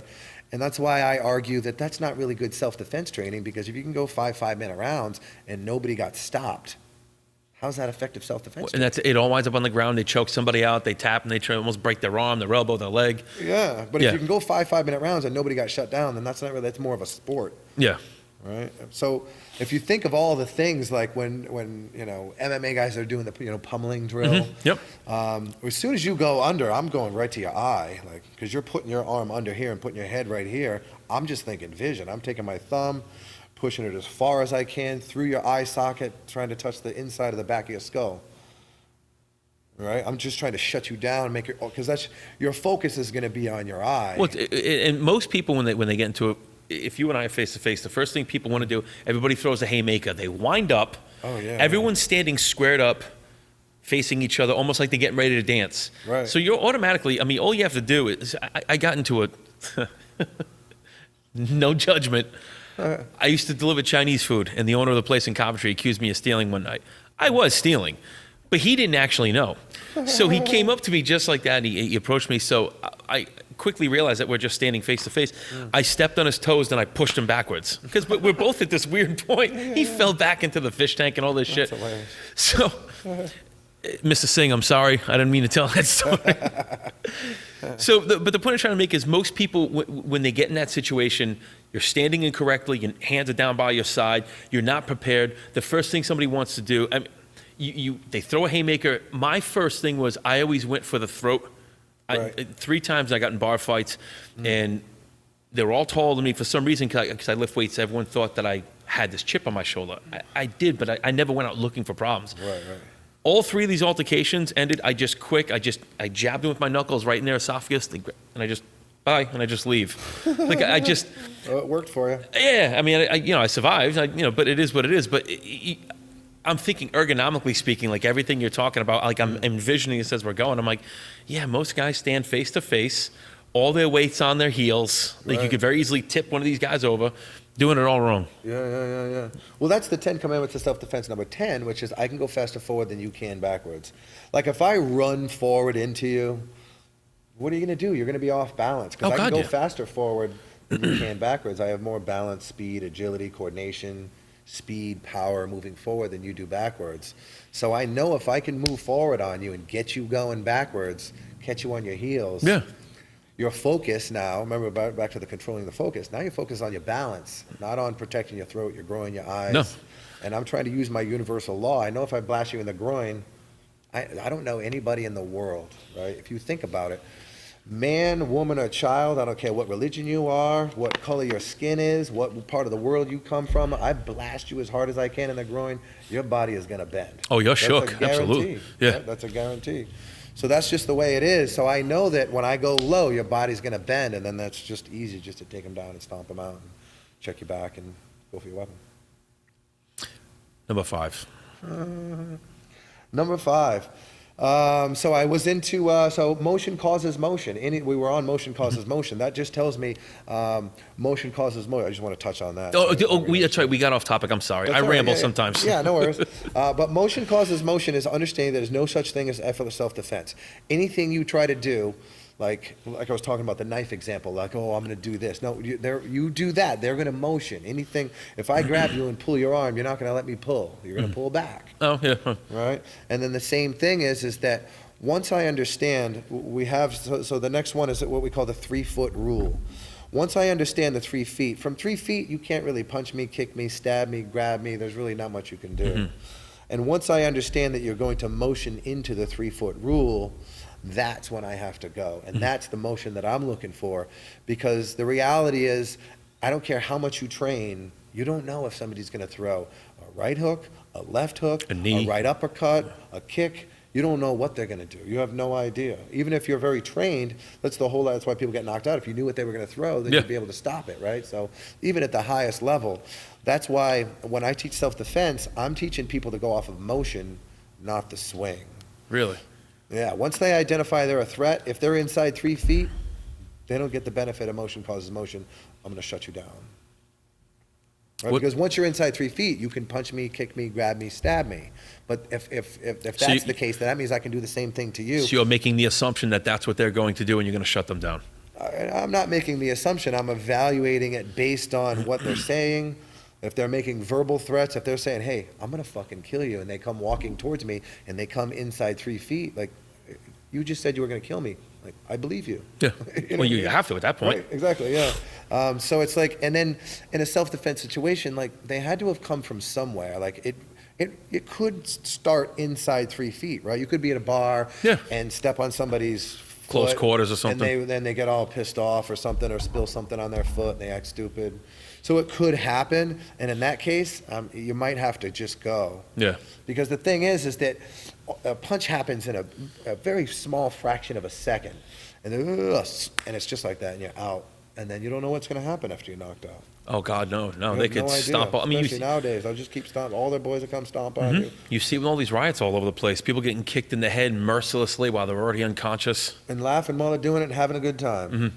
And that's why I argue that that's not really good self-defense training, because if you can go 5-minute rounds and nobody got stopped, how's that effective self-defense training? And it all winds up on the ground. They choke somebody out, they tap, and they try to almost break their arm, their elbow, their leg. Yeah, but if you can go 5-minute rounds and nobody got shut down, then that's more of a sport. Yeah. Right. So if you think of all the things like when MMA guys are doing the pummeling drill. Yep. As soon as you go under, I'm going right to your eye, like, because you're putting your arm under here and putting your head right here. I'm just thinking vision. I'm taking my thumb, pushing it as far as I can through your eye socket, trying to touch the inside of the back of your skull. Right. I'm just trying to shut you down, because that's your focus is going to be on your eye. Well, and most people when they get into it. If you and I are face to face, the first thing people want to do, everybody throws a haymaker. They wind up. Oh, yeah. Everyone's standing squared up, facing each other, almost like they're getting ready to dance. Right. So you're automatically, all you have to do is, I got into it, no judgment. I used to deliver Chinese food, and the owner of the place in Coventry accused me of stealing one night. I was stealing, but he didn't actually know. So he came up to me just like that, and he approached me. So I quickly realized that we're just standing face to face. I stepped on his toes, and I pushed him backwards, because we're both at this weird point. He fell back into the fish tank and all this shit. Hilarious. So, Mr. Singh, I'm sorry. I didn't mean to tell that story. But the point I'm trying to make is most people, when they get in that situation, you're standing incorrectly, your hands are down by your side, you're not prepared. The first thing somebody wants to do, they throw a haymaker. My first thing was I always went for the throat. Right. 3 times I got in bar fights, and they were all taller than me. For some reason, because I lift weights, everyone thought that I had this chip on my shoulder. I did, but I never went out looking for problems. Right. All three of these altercations ended, I jabbed him with my knuckles right in their esophagus, and I just, bye, and I just leave. Like, Well, it worked for you. yeah, I mean, I survived, but it is what it is. But I'm thinking ergonomically speaking, like everything you're talking about, like I'm envisioning this as we're going. I'm like, yeah, most guys stand face to face, all their weight's on their heels. Like you Right. could very easily tip one of these guys over, doing it all wrong. Yeah. Well, that's the 10 commandments of self-defense number 10, which is I can go faster forward than you can backwards. Like if I run forward into you, what are you going to do? You're going to be off balance because Oh, I can God, go yeah. faster forward than you can backwards. I have more balance, speed, agility, coordination, speed, power moving forward than you do backwards. So I know if I can move forward on you and get you going backwards, catch you on your heels. Yeah. Your focus now, remember back to the controlling the focus, now you're focused on your balance, not on protecting your throat, your groin, your eyes. No. And I'm trying to use my universal law. I know if I blast you in the groin, I don't know anybody in the world, right? If you think about it, man, woman, or child, I don't care what religion you are, what color your skin is, what part of the world you come from, I blast you as hard as I can in the groin, your body is gonna bend. Oh, you're That's a shook. guarantee, Absolutely. Yeah. right? That's a guarantee. So that's just the way it is. So I know that when I go low, your body's gonna bend, and then that's just easy just to take them down and stomp them out and check your back and go for your weapon. Number 5. Number 5. So I was into, so motion causes motion. We were on motion causes motion. That just tells me motion causes motion. I just want to touch on that. That's right. We got off topic. I'm sorry. That's I all right, ramble yeah, yeah. sometimes. Yeah, no worries. But motion causes motion is understanding that there's no such thing as effortless self-defense. Anything you try to do, like I was talking about the knife example, like, oh, I'm going to do this. No, you do that. They're going to motion. Anything, if I grab you and pull your arm, you're not going to let me pull. You're going to pull back. Oh, yeah. Right? And then the same thing is that once I understand, we have, so the next one is what we call the 3-foot rule. Once I understand the 3 feet, from 3 feet, you can't really punch me, kick me, stab me, grab me. There's really not much you can do. And once I understand that you're going to motion into the 3-foot rule, that's when I have to go. And that's the motion that I'm looking for. Because the reality is, I don't care how much you train, you don't know if somebody's going to throw a right hook, a left hook, A knee. a right uppercut, a kick. You don't know what they're going to do. You have no idea. Even if you're very trained, that's why people get knocked out. If you knew what they were going to throw, then Yeah. you'd be able to stop it, right? So even at the highest level, that's why when I teach self-defense, I'm teaching people to go off of motion, not the swing. Really? Yeah, once they identify they're a threat, if they're inside 3 feet, they don't get the benefit of motion causes motion. I'm going to shut you down. Right? What- Because once you're inside 3 feet, you can punch me, kick me, grab me, stab me. But if So that's the case, then that means I can do the same thing to you. So you're making the assumption that that's what they're going to do and you're going to shut them down. I'm not making the assumption. I'm evaluating it based on what they're saying. If they're making verbal threats, if they're saying, hey, I'm going to fucking kill you, and they come walking towards me, and they come inside 3 feet, like, you just said you were going to kill me. Like, I believe you. Yeah. You know Well, what I you mean? have to at that point. Right, exactly, yeah. So it's like, and then in a self-defense situation, like, they had to have come from somewhere. Like, it could start inside 3 feet, right? You could be at a bar Yeah. and step on somebody's Close foot, quarters or something. And then they get all pissed off or something, or spill something on their foot, and they act stupid. So it could happen, and in that case, you might have to just go. Yeah. Because the thing is that a punch happens in a very small fraction of a second, and it's just like that, and you're out, and then you don't know what's going to happen after you're knocked out. Oh, God, no. You They have could no idea. stomp. I mean, Especially nowadays, they'll just keep stomping. All their boys will come stomp on you. you see all these riots all over the place. People getting kicked in the head mercilessly while they're already unconscious. And laughing while they're doing it and having a good time.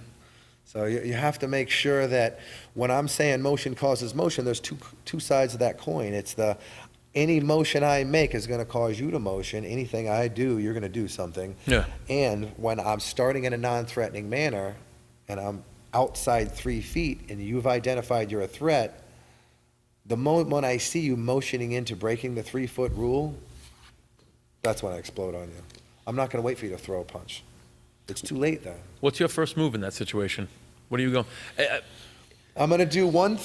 So you have to make sure that when I'm saying motion causes motion, there's two sides of that coin. It's any motion I make is going to cause you to motion. Anything I do, you're going to do something. Yeah. And when I'm starting in a non-threatening manner and I'm outside 3 feet and you've identified you're a threat, the moment when I see you motioning into breaking the 3-foot rule, that's when I explode on you. I'm not going to wait for you to throw a punch. It's too late then. What's your first move in that situation? What are you going? I'm going to do one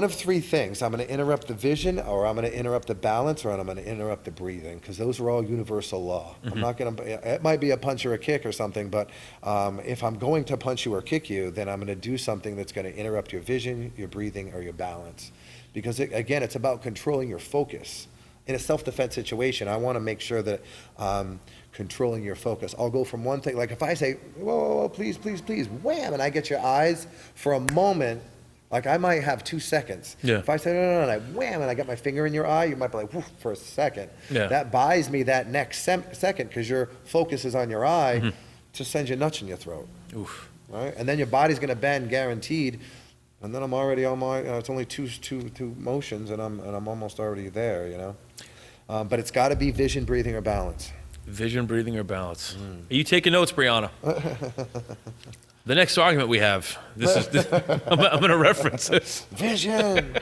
of 3 things. I'm going to interrupt the vision, or I'm going to interrupt the balance, or I'm going to interrupt the breathing, because those are all universal law. I'm not going to, it might be a punch or a kick or something, but if I'm going to punch you or kick you, then I'm going to do something that's going to interrupt your vision, your breathing, or your balance. Because again, it's about controlling your focus. in a self-defense situation, I want to make sure that controlling your focus. I'll go from one thing, like if I say, whoa, whoa, whoa, please, please, please, wham, and I get your eyes for a moment, like I might have 2 seconds. Yeah. If I say, no, no, no, and I wham, and I get my finger in your eye, you might be like, woof, for a second. Yeah. That buys me that next second, because your focus is on your eye, to send you nuts in your throat. Oof. Right? And then your body's gonna bend, guaranteed, and then I'm already on my, it's only two motions, and I'm almost already there, you know? But it's gotta be vision, breathing, or balance. Vision, breathing, or balance. Are you taking notes, Brianna? The next argument we have, I'm going to reference this. Vision.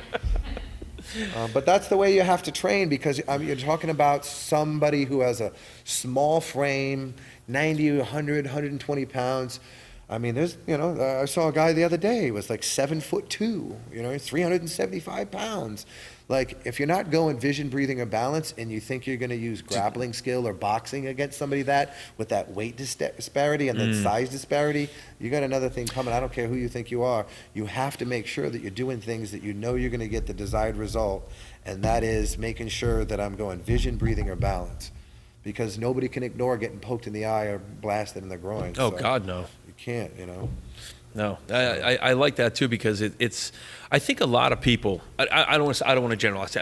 But that's the way you have to train, because you're talking about somebody who has a small frame, 90, 100, 120 pounds. I mean, there's, I saw a guy the other day, he was like 7'2", he's 375 pounds. Like, if you're not going vision, breathing, or balance, and you think you're going to use grappling skill or boxing against somebody with that weight disparity and then size disparity, you got another thing coming. I don't care who you think you are. You have to make sure that you're doing things that you know you're going to get the desired result, and that is making sure that I'm going vision, breathing, or balance. Because nobody can ignore getting poked in the eye or blasted in the groin. Oh, so God, no. You can't, No, I like that too, because it's. I think a lot of people. I don't want to generalize.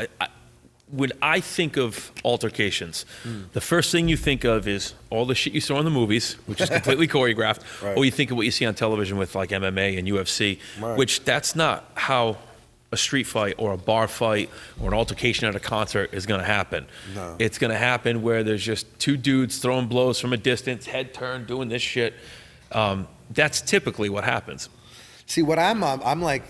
When I think of altercations, the first thing you think of is all the shit you saw in the movies, which is completely choreographed, Right. or you think of what you see on television with like MMA and UFC, Right. which that's not how a street fight or a bar fight or an altercation at a concert is going to happen. No. It's going to happen where there's just two dudes throwing blows from a distance, head turned, doing this shit. That's typically what happens. See, what I'm like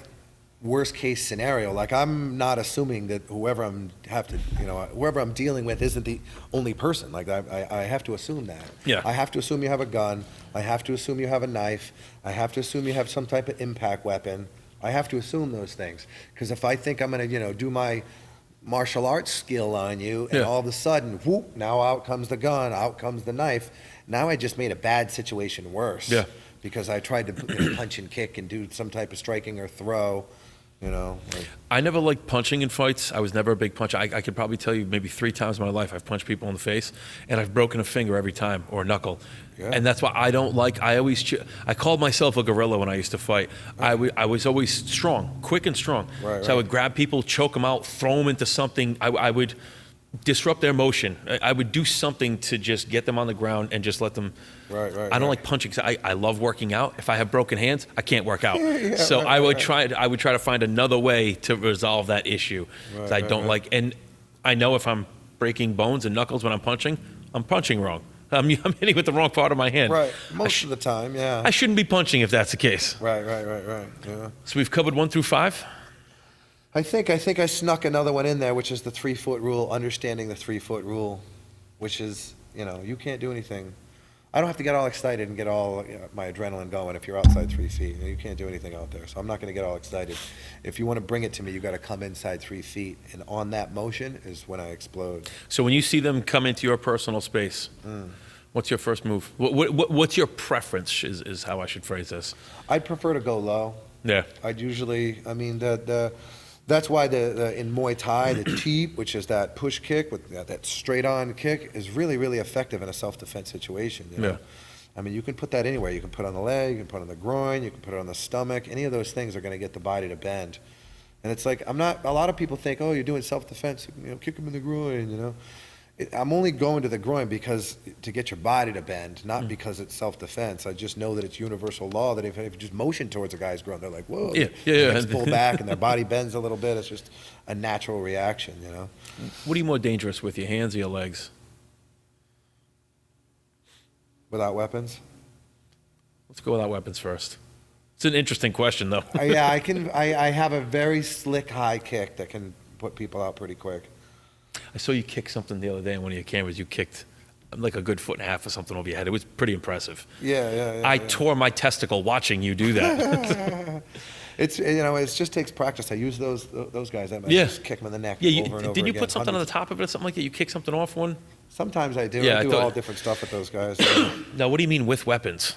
worst case scenario. Like, I'm not assuming that whoever I'm dealing with isn't the only person. Like, I have to assume that. Yeah. I have to assume you have a gun. I have to assume you have a knife. I have to assume you have some type of impact weapon. I have to assume those things. Because if I think I'm going to, do my martial arts skill on you, and Yeah. all of a sudden, whoop, now out comes the gun, out comes the knife. Now I just made a bad situation worse. Yeah. Because I tried to punch and kick and do some type of striking or throw, like, I never liked punching in fights. I was never a big puncher. I could probably tell you maybe 3 times in my life I've punched people in the face, and I've broken a finger every time, or a knuckle. Yeah. And that's why I don't like, I called myself a gorilla when I used to fight. I was always strong, quick and strong. Right, so I right. would grab people, choke them out, throw them into something. I would disrupt their motion. I would do something to just get them on the ground and just let them. Right. I don't like punching. I love working out. If I have broken hands, I can't work out. So I would try to find another way to resolve that issue. 'Cause I don't like, and I know if I'm breaking bones and knuckles when I'm punching wrong. I'm hitting with the wrong part of my hand. Right. Most of the time, yeah. I shouldn't be punching if that's the case. Right. Yeah. So we've covered 1 through 5. I think I snuck another one in there, which is the 3-foot rule, understanding the 3-foot rule, which is, you can't do anything. I don't have to get all excited and get all my adrenaline going if you're outside 3 feet. You can't do anything out there, so I'm not going to get all excited. If you want to bring it to me, you got to come inside 3 feet, and on that motion is when I explode. So when you see them come into your personal space, what's your first move? What's your preference is how I should phrase this. I'd prefer to go low. Yeah. I'd usually, that's why in Muay Thai, the teep, which is that push kick with that straight-on kick, is really, really effective in a self-defense situation. Yeah. I mean, you can put that anywhere. You can put it on the leg, you can put it on the groin, you can put it on the stomach. Any of those things are going to get the body to bend. And it's like, a lot of people think, oh, you're doing self-defense, kick them in the groin, I'm only going to the groin to get your body to bend, not because it's self-defense. I just know that it's universal law that if you just motion towards a guy's groin, they're like, whoa. Yeah. Their necks pull back and their body bends a little bit. It's just a natural reaction, What are you more dangerous with, your hands or your legs? Without weapons. Let's go without weapons first. It's an interesting question, though. Yeah, I have a very slick high kick that can put people out pretty quick. I saw you kick something the other day on one of your cameras. You kicked like a good 1.5 feet or something over your head. It was pretty impressive. Yeah. I tore my testicle watching you do that. It just takes practice. I use those guys. I just kick them in the neck Yeah, over and over didn't you again, put something on the hundreds. top of it or something like that? You kick something off one? Sometimes I do. Yeah, I I do thought- all different stuff with those guys. Now, what do you mean with weapons?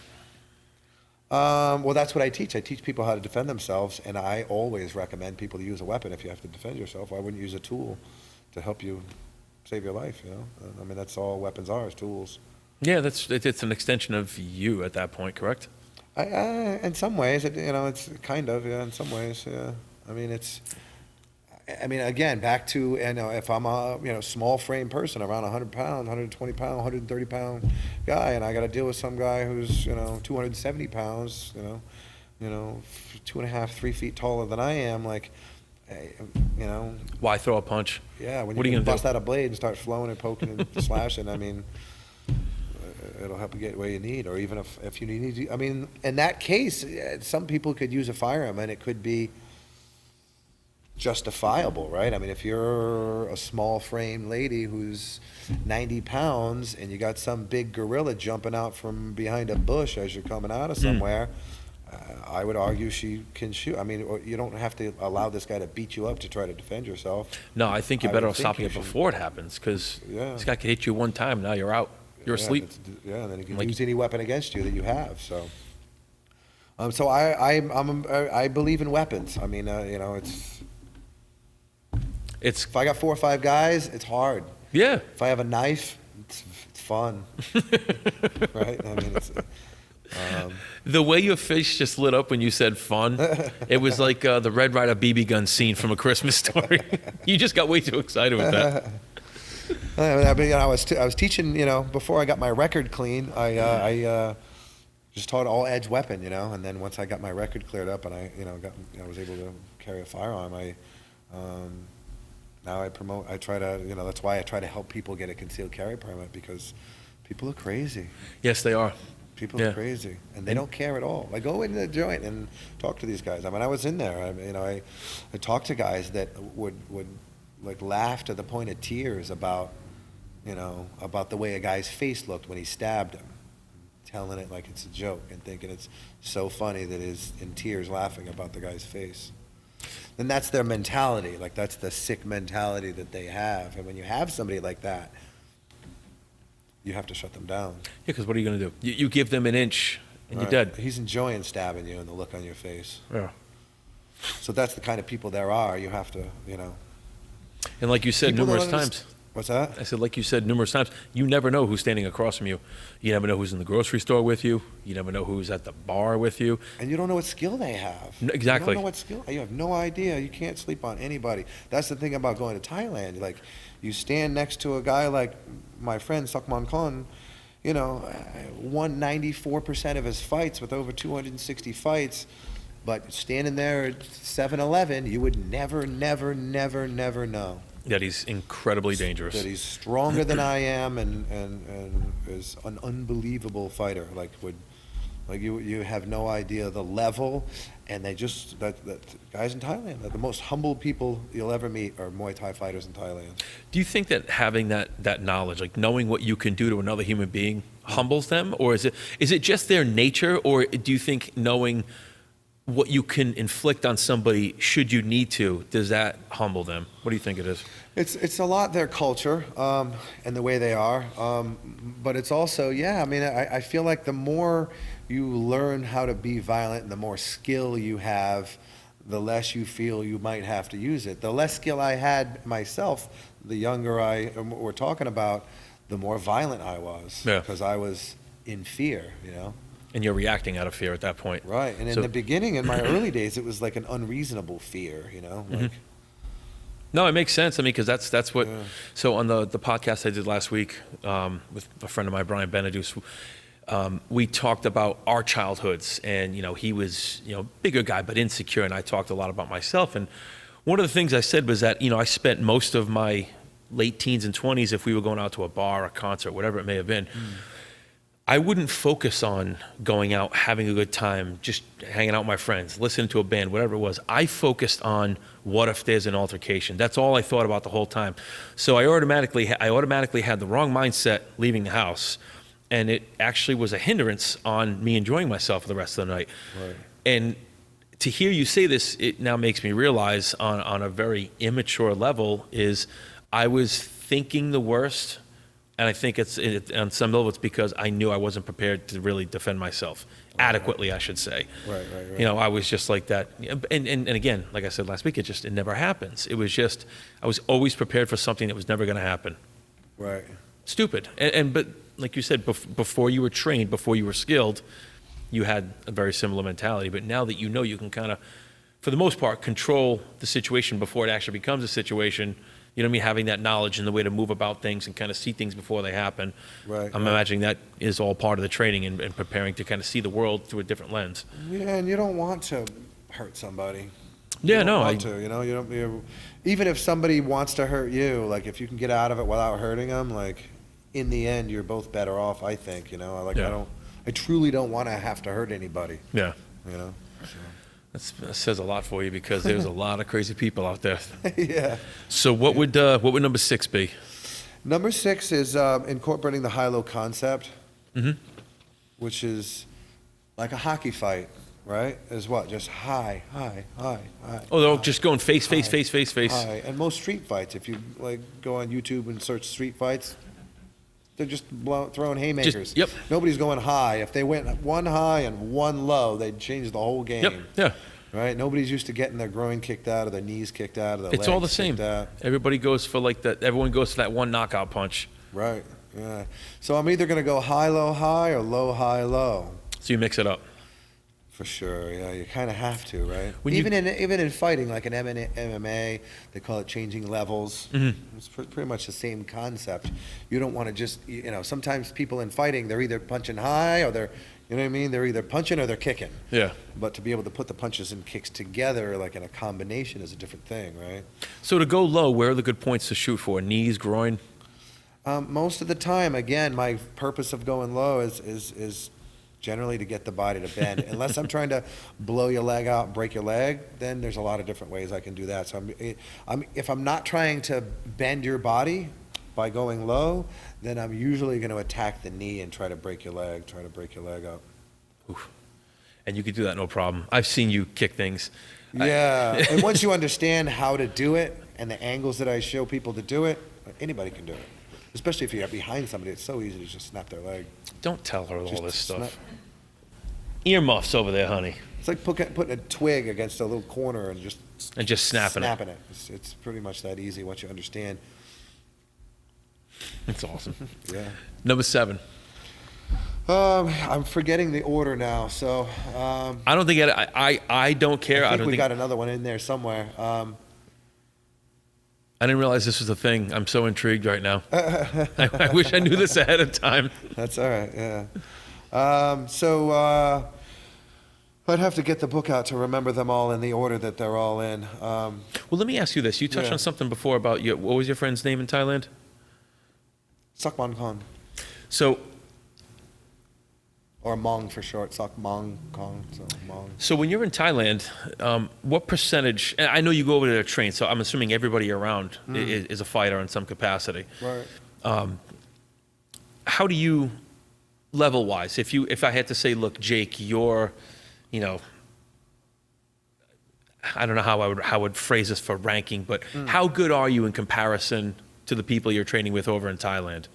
Well, that's what I teach. I teach people how to defend themselves, and I always recommend people to use a weapon if you have to defend yourself. I wouldn't use a tool to help you save your life, you know? I mean, that's all weapons are, is tools. Yeah, it's an extension of you at that point, correct? In some ways, you know, it's kind of, yeah, in some ways, yeah. I mean, again, back to, you know, if I'm a, you know, small frame person, around 100 pound, 120 pound, 130 pound guy, and I got to deal with some guy who's, you know, 270 pounds, you know, 2.5, 3 feet taller than I am, like, you know. Why throw a punch? Yeah, when What are you you can gonna bust do? out a blade and start flowing and poking and slashing, I mean, it'll help you get where you need, or even if you need to, I mean, in that case, some people could use a firearm, and it could be justifiable, right? I mean, if you're a small frame lady who's 90 pounds and you got some big gorilla jumping out from behind a bush as you're coming out of somewhere, I would argue she can shoot. I mean, you don't have to allow this guy to beat you up to try to defend yourself. No, I think you're I better would off think stopping you it should. before it happens, because Yeah. this guy could hit you one time, now you're out. You're asleep. Yeah, and then he can Like- use any weapon against you that you have. So, so I believe in weapons. I mean, you know, It's, if I got 4 or 5 guys, it's hard. yeah. If I have a knife, it's fun, right? I mean, The way your face just lit up when you said fun, it was like the Red Ryder BB gun scene from A Christmas Story. You just got way too excited with that. I mean, I was teaching, you know, before I got my record clean, I just taught all edge weapon, you know, and then once I got my record cleared up and I, you know, I was able to carry a firearm, now I try to, you know, that's why I try to help people get a concealed carry permit, because people are crazy. Yes, they are. People Yeah. are crazy, and they don't care at all. I go into the joint and talk to these guys. I mean, I was in there. I talked to guys that would like laugh to the point of tears about, you know, about the way a guy's face looked when he stabbed him, telling it like it's a joke and thinking it's so funny that he's in tears laughing about the guy's face. And that's their mentality. Like, that's the sick mentality that they have. And when you have somebody like that, you have to shut them down. Yeah, because what are you going to do? You give them an inch, and you're Right. dead. He's enjoying stabbing you and the look on your face. Yeah. So that's the kind of people there are. You have to, you know. And like you said People numerous don't times, What's that? I said, like you said numerous times, you never know who's standing across from you. You never know who's in the grocery store with you. You never know who's at the bar with you. And you don't know what skill they have. Exactly. You don't know what skill. You have no idea. You can't sleep on anybody. That's the thing about going to Thailand. Like, you stand next to a guy like my friend Sakman Khan, you know, won 94% of his fights with over 260 fights. But standing there at 7-Eleven, you would never know. That he's incredibly dangerous. That he's stronger than I am and is an unbelievable fighter. Like you have no idea the level, and they just that guys in Thailand, the most humble people you'll ever meet are Muay Thai fighters in Thailand. Do you think that having that knowledge, like knowing what you can do to another human being, humbles them? Or is it just their nature? Or do you think knowing what you can inflict on somebody should you need to, does that humble them? What do you think it is? It's a lot their culture and the way they are, but it's also, yeah, I mean, I feel like the more you learn how to be violent and the more skill you have, the less you feel you might have to use it. The less skill I had myself, the younger we're talking about, the more violent I was. Yeah. Because I was in fear, you know? And you're reacting out of fear at that point. Right, and in So- the beginning, in my early days, it was like an unreasonable fear, you know? Like, No, it makes sense. I mean, because that's what. Yeah. So on the podcast I did last week with a friend of mine, Brian Benedus, we talked about our childhoods, and you know, he was bigger guy but insecure, and I talked a lot about myself. And one of the things I said was that I spent most of my late teens and 20s, if we were going out to a bar, a concert, whatever it may have been. I wouldn't focus on going out, having a good time, just hanging out with my friends, listening to a band, whatever it was. I focused on what if there's an altercation. That's all I thought about the whole time. So I automatically had the wrong mindset leaving the house, and it actually was a hindrance on me enjoying myself for the rest of the night. Right. And to hear you say this, it now makes me realize on a very immature level is I was thinking the worst. And I think on some level, it's because I knew I wasn't prepared to really defend myself adequately, I should say. Right. I was just like that. And again, like I said last week, it never happens. It was just, I was always prepared for something that was never going to happen. Right. Stupid. But like you said, before you were trained, before you were skilled, you had a very similar mentality. But now that you know, you can kind of, for the most part, control the situation before it actually becomes a situation. You know what I mean? Having that knowledge and the way to move about things and kind of see things before they happen. Right. I'm imagining that is all part of the training and preparing to kind of see the world through a different lens. Yeah, and you don't want to hurt somebody. Yeah, You don't no, want to, you know, even if somebody wants to hurt you, like if you can get out of it without hurting them, like in the end, you're both better off, I think, you know, like Yeah. I truly don't want to have to hurt anybody, Yeah. you know? That says a lot for you because there's a lot of crazy people out there. Yeah. So what would number 6 be? Number 6 is incorporating the high-low concept, which is like a hockey fight, right? Is what? Just high, high, high, high. Oh, they're all high, just going face, face, high, face, face, face. high. And most street fights, if you like go on YouTube and search street fights, they're just throwing haymakers. Yep. Nobody's going high. If they went one high and one low, they'd change the whole game. Yep. Yeah. Right? Nobody's used to getting their groin kicked out or their knees kicked out or their It's all the legs same. kicked out. Everybody goes for like that. Everyone goes for that one knockout punch. Right. Yeah. So I'm either going to go high, high, or low, high, low. So you mix it up. For sure, yeah, you kind of have to, right? When you- even in fighting, like in MMA, they call it changing levels. It's pretty much the same concept. You don't want to just, you know, sometimes people in fighting, they're either punching high or they're, you know what I mean? They're either punching or they're kicking. Yeah. But to be able to put the punches and kicks together, like in a combination, is a different thing, right? So to go low, where are the good points to shoot for? Knees, groin? Most of the time, again, my purpose of going low is generally to get the body to bend. Unless I'm trying to blow your leg out and break your leg, then there's a lot of different ways I can do that. So if I'm not trying to bend your body by going low, then I'm usually going to attack the knee and try to break your leg up. Oof. And you could do that no problem. I've seen you kick things. Yeah, and once you understand how to do it and the angles that I show people to do it, anybody can do it. Especially if you're behind somebody, it's so easy to just snap their leg. Don't tell her all Just this stuff. snap. Earmuffs over there, honey. It's like putting a twig against a little corner and just snapping it. it. It's pretty much that easy once you understand. It's awesome. Yeah. Number 7. I'm forgetting the order now, so I don't think I don't care. I I think don't we think got another one in there somewhere. I didn't realize this was a thing. I'm so intrigued right now. I wish I knew this ahead of time. That's all right. Yeah. I'd have to get the book out to remember them all in the order that they're all in. Well, let me ask you this. You touched Yeah. on something before about what was your friend's name in Thailand? Sakman Khan, So or Mong for short. Sakman Khan. So Mong. So when you're in Thailand, what percentage, and I know you go over there to train, so I'm assuming everybody around is a fighter in some capacity. Right. How do you, level-wise, if I had to say, look, Jake, you're, you know, I don't know how I would phrase this for ranking, but how good are you in comparison to the people you're training with over in Thailand?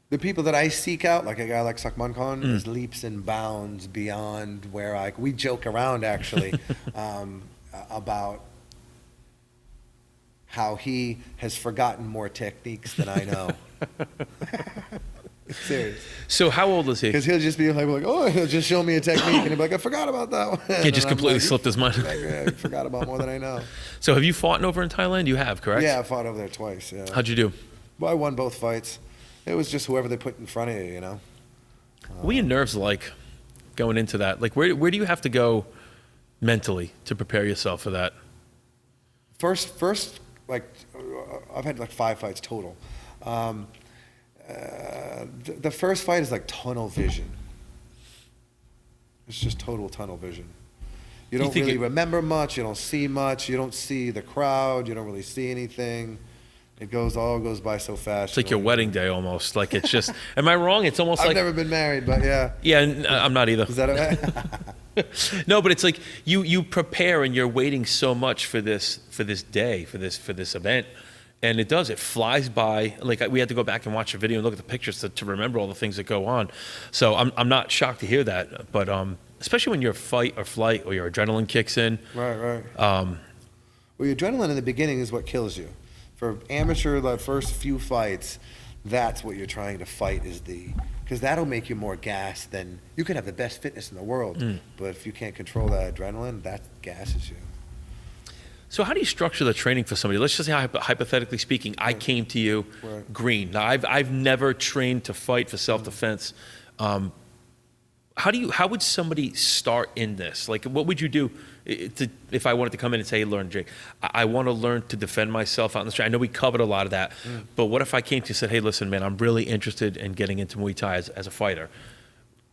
The people that I seek out, like a guy like Sakman Khan, is leaps and bounds beyond where we joke around actually about how he has forgotten more techniques than I know. Serious. So how old is he? Because he'll just be like, oh, he'll just show me a technique, and he'll be like, I forgot about that one. He just And I'm completely like, slipped his mind. I forgot about more than I know. So have you fought over in Thailand? You have, correct? Yeah, I fought over there twice. Yeah. How'd you do? Well, I won both fights. It was just whoever they put in front of you, you know. What are your nerves like going into that? Like, where do you have to go mentally to prepare yourself for that? First, like, I've had like 5 fights total. The first fight is like tunnel vision. It's just total tunnel vision. You don't really remember much. You don't see much. You don't see the crowd. You don't really see anything. It all goes by so fast. It's like your wedding day almost. Like it's just, am I wrong? It's almost I've like. never been married, but yeah. Yeah, I'm not either. Is that okay? No, but it's like you prepare and you're waiting so much for this day, for this event. And it flies by. Like we had to go back and watch a video and look at the pictures to remember all the things that go on. So I'm not shocked to hear that. But especially when your fight or flight or your adrenaline kicks in. Right. Well, your adrenaline in the beginning is what kills you. For amateur, the first few fights, that's what you're trying to fight because that'll make you more gassed than, you could have the best fitness in the world, but if you can't control that adrenaline, that gasses you. So how do you structure the training for somebody? Let's just say, hypothetically speaking, I came to you green. Now, I've never trained to fight for self-defense. How would somebody start in this? Like, what would you do if I wanted to come in and say, hey, learn, Jake, I want to learn to defend myself out in the street. I know we covered a lot of that, but what if I came to you and said, hey, listen, man, I'm really interested in getting into Muay Thai as a fighter?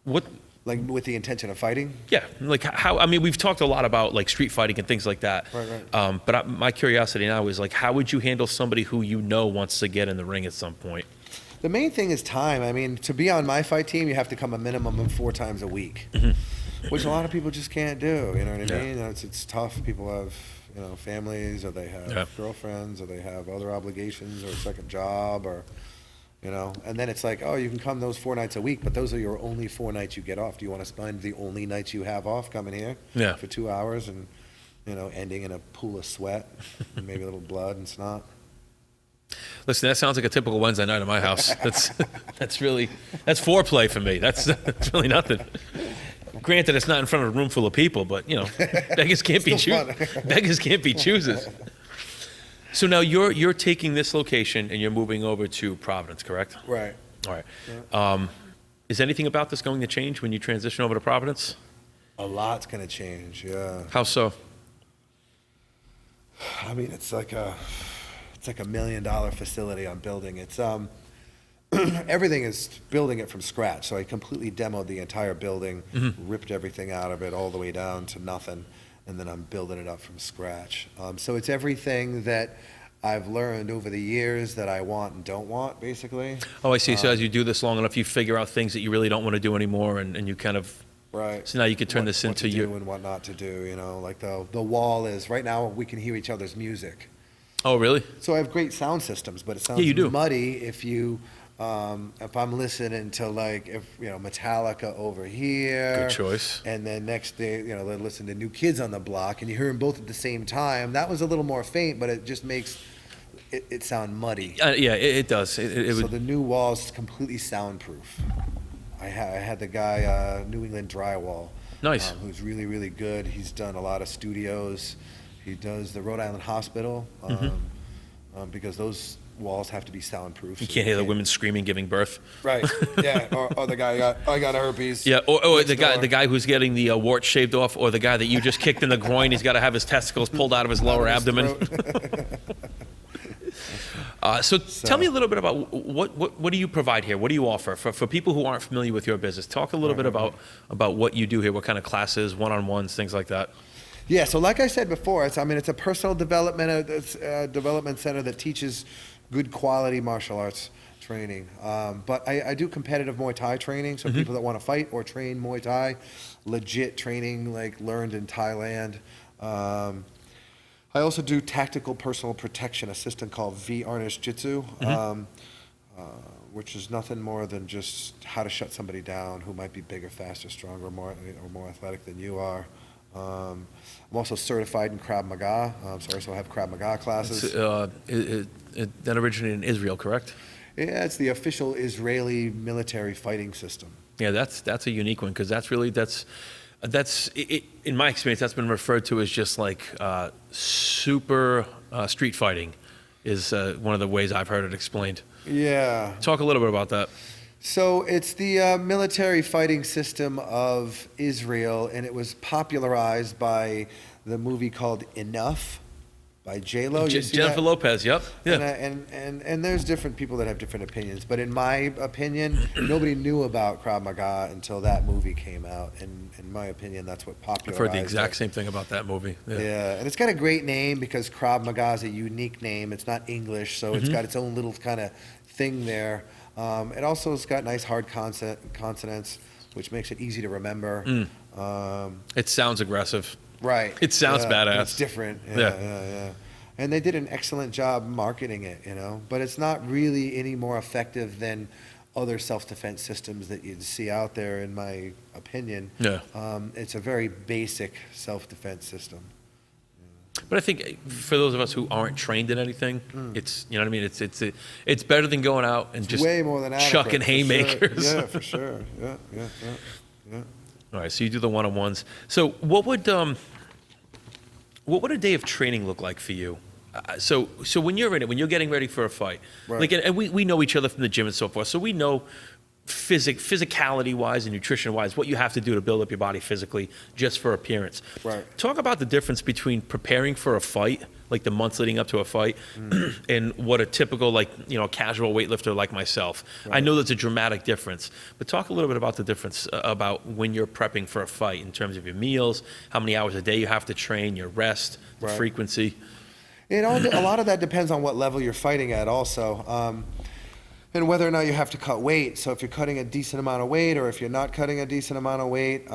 What? Like with the intention of fighting? Yeah, like how, I mean, we've talked a lot about like street fighting and things like that. Right. But my curiosity now is like, how would you handle somebody who wants to get in the ring at some point? The main thing is time. I mean, to be on my fight team, you have to come a minimum of 4 times a week, which a lot of people just can't do. You know what I mean? It's tough. People have, families, or they have girlfriends, or they have other obligations, or a second job, or, and then it's like, oh, you can come those 4 nights a week, but those are your only 4 nights you get off. Do you want to spend the only nights you have off coming here for 2 hours and, ending in a pool of sweat and maybe a little blood and snot? Listen, that sounds like a typical Wednesday night at my house. That's foreplay for me. That's really nothing. Granted, it's not in front of a room full of people, but beggars can't be choosers. So now you're taking this location and you're moving over to Providence, correct? Right. All right. Yeah. Is anything about this going to change when you transition over to Providence? A lot's going to change. Yeah. How so? I mean, it's like a $1 million facility I'm building. It's everything is building it from scratch. So I completely demoed the entire building, ripped everything out of it all the way down to nothing, and then I'm building it up from scratch. So it's everything that I've learned over the years that I want and don't want, basically. Oh, I see. So as you do this long enough, you figure out things that you really don't want to do anymore, and you kind of right. So now you can turn this into what to do and what not to do. Like the wall is right now. We can hear each other's music. Oh, really? So I have great sound systems, but it sounds muddy if I'm listening to Metallica over here. Good choice. And then next day, they listen to New Kids on the Block, and you hear them both at the same time. That was a little more faint, but it just makes it sound muddy. Yeah, it does. So the new wall is completely soundproof. I had the guy, New England Drywall. Nice. Who's really, really good. He's done a lot of studios. He does the Rhode Island Hospital because those walls have to be soundproof. You can't hear the women screaming, giving birth. Right. Yeah. Or the guy I got herpes. Yeah. Or the guy who's getting the wart shaved off, or the guy that you just kicked in the groin. He's got to have his testicles pulled out of his lower abdomen. So tell me a little bit about what do you provide here? What do you offer for people who aren't familiar with your business? Talk a little bit about what you do here. What kind of classes, one-on-ones, things like that. Yeah, so like I said before, it's a personal development center that teaches good quality martial arts training. But I do competitive Muay Thai training, so people that want to fight or train Muay Thai, legit training like learned in Thailand. I also do tactical personal protection, a system called V-Arnish Jitsu, which is nothing more than just how to shut somebody down who might be bigger, faster, stronger, more athletic than you are. I'm also certified in Krav Maga, so I also have Krav Maga classes. That originated in Israel, correct? Yeah, it's the official Israeli military fighting system. Yeah, that's a unique one because that's in my experience that's been referred to as just like super street fighting is one of the ways I've heard it explained. Yeah. Talk a little bit about that. So it's the military fighting system of Israel, and it was popularized by the movie called Enough by J-Lo. Jennifer Lopez, yep. Yeah. And there's different people that have different opinions, but in my opinion, nobody knew about Krav Maga until that movie came out, and in my opinion, that's what popularized I've heard the exact same thing about that movie. Yeah, and it's got a great name because Krav Maga is a unique name. It's not English, so it's got its own little kind of thing there. It also has got nice hard consonants, which makes it easy to remember. It sounds aggressive. Right. It sounds badass. It's different. Yeah. And they did an excellent job marketing it, but it's not really any more effective than other self-defense systems that you'd see out there, in my opinion. Yeah. It's a very basic self-defense system. But I think for those of us who aren't trained in anything, it's, you know what I mean? It's better than going out and just way more than adequate, chucking for haymakers. Sure. Yeah, for sure. Yeah. All right, so you do the one-on-ones. So what would a day of training look like for you? So when you're in it, when you're getting ready for a fight, Right. like, and we know each other from the gym and so forth, so we know physicality-wise and nutrition-wise what you have to do to build up your body physically just for appearance. Right. Talk about the difference between preparing for a fight, like the months leading up to a fight, and what a typical, like, you know, casual weightlifter like myself. I know there's a dramatic difference, but talk a little bit about the difference about when you're prepping for a fight in terms of your meals, how many hours a day you have to train, your rest, the Right. frequency. A lot of that depends on what level you're fighting at also. And whether or not you have to cut weight. So if you're cutting a decent amount of weight or if you're not cutting a decent amount of weight,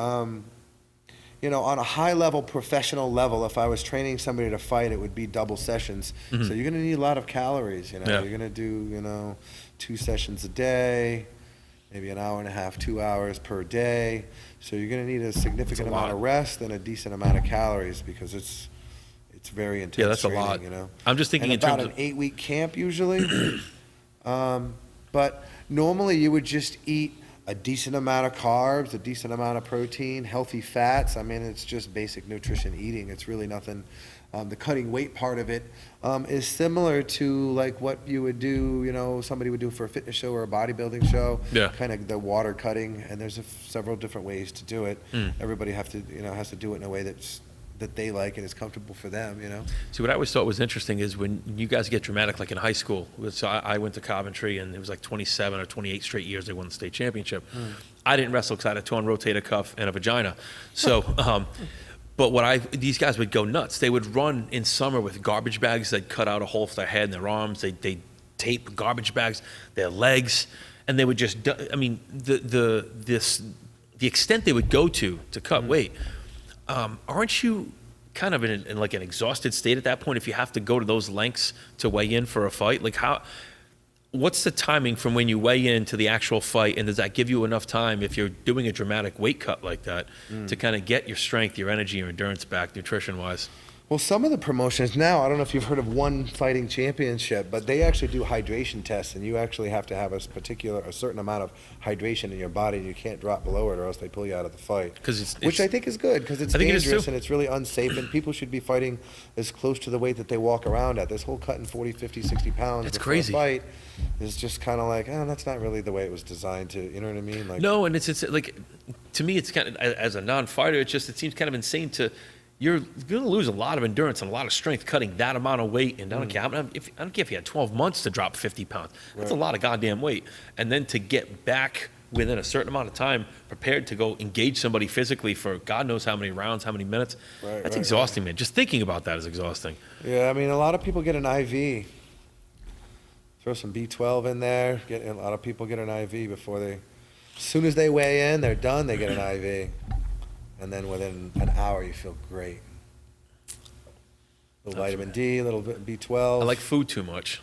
you know, on a high level, professional level, if I was training somebody to fight, it would be double sessions. So you're going to need a lot of calories, you know. Yeah. You're going to do, you know, 2 sessions a day, maybe an hour and a half, 2 hours per day. So you're going to need a significant amount of rest and a decent amount of calories because it's very intense. Yeah, that's training, a lot. you know. I'm just thinking And in about terms an of 8-week camp usually. But normally you would just eat a decent amount of carbs, a decent amount of protein, healthy fats. I mean, it's just basic nutrition eating. It's really nothing. The cutting weight part of it is similar to like what you would do, you know, somebody would do for a fitness show or a bodybuilding show. Yeah. Kind of the water cutting, and there's several different ways to do it. Everybody has to do it in a way that they like and is comfortable for them, you know. See, what I always thought was interesting is when you guys get dramatic, like in high school. So I went to Coventry, and it was like 27 or 28 straight years they won the state championship. I didn't wrestle because I had a torn rotator cuff and a vagina. So, but these guys would go nuts. They would run in summer with garbage bags. They'd cut out a hole for their head and their arms. They'd tape garbage bags, their legs, and they would just. I mean, the extent they would go to cut weight. Aren't you kind of in like an exhausted state at that point if you have to go to those lengths to weigh in for a fight? Like what's the timing from when you weigh in to the actual fight, and does that give you enough time if you're doing a dramatic weight cut like that to kind of get your strength, your energy, your endurance back nutrition-wise? Well, some of the promotions now, I don't know if you've heard of One Fighting Championship, but they actually do hydration tests, and you actually have to have a certain amount of hydration in your body, and you can't drop below it or else they pull you out of the fight. Which I think is good, because it's dangerous and it's really unsafe, and people should be fighting as close to the weight that they walk around at. This whole cutting 40, 50, 60 pounds That's before crazy. a fight is just kind of like, that's not really the way it was designed to, you know what I mean? Like, No, and it's like, to me, it's kind of, as a non-fighter, it seems kind of insane you're going to lose a lot of endurance and a lot of strength cutting that amount of weight. And I don't care if you had 12 months to drop 50 pounds. That's a lot of goddamn weight. And then to get back within a certain amount of time prepared to go engage somebody physically for God knows how many rounds, how many minutes. That's exhausting, man. Just thinking about that is exhausting. Yeah, I mean, a lot of people get an IV. Throw some B12 in there. A lot of people get an IV before as soon as they weigh in, they're done, they get an IV. And then within an hour, you feel great. A little vitamin D, a little bit B12. I like food too much.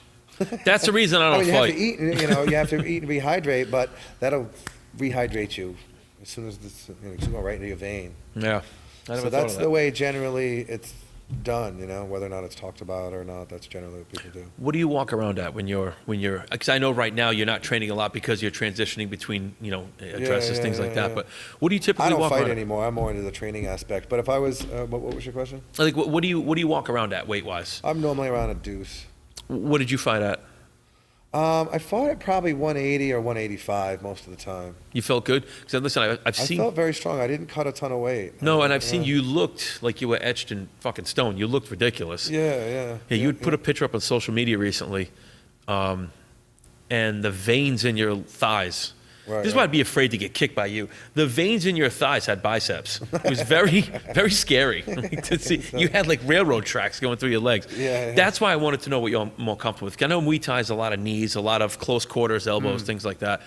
That's the reason I don't you fight. have to eat, you have to eat and rehydrate, but that'll rehydrate you as soon as it's going right into your vein. Yeah. So that's the way generally it's done, whether or not it's talked about or not, that's generally what people do. What do you walk around at when you're, because I know right now you're not training a lot because you're transitioning between, addresses, things like that, but what do you typically walk around? I don't fight anymore, I'm more into the training aspect, but if I was, what was your question? Like, what do you walk around at weight-wise? I'm normally around a deuce. What did you fight at? I fought at probably 180 or 185 most of the time. You felt good? Because listen, I felt very strong. I didn't cut a ton of weight. No, and I've seen you looked like you were etched in fucking stone. You looked ridiculous. Yeah. You would put a picture up on social media recently, and the veins in your thighs. This is why I'd be afraid to get kicked by you. The veins in your thighs had biceps. It was very, very scary to see. You had like railroad tracks going through your legs. Yeah. That's why I wanted to know what you're more comfortable with. I know Muay Thai is a lot of knees, a lot of close quarters, elbows, things like that.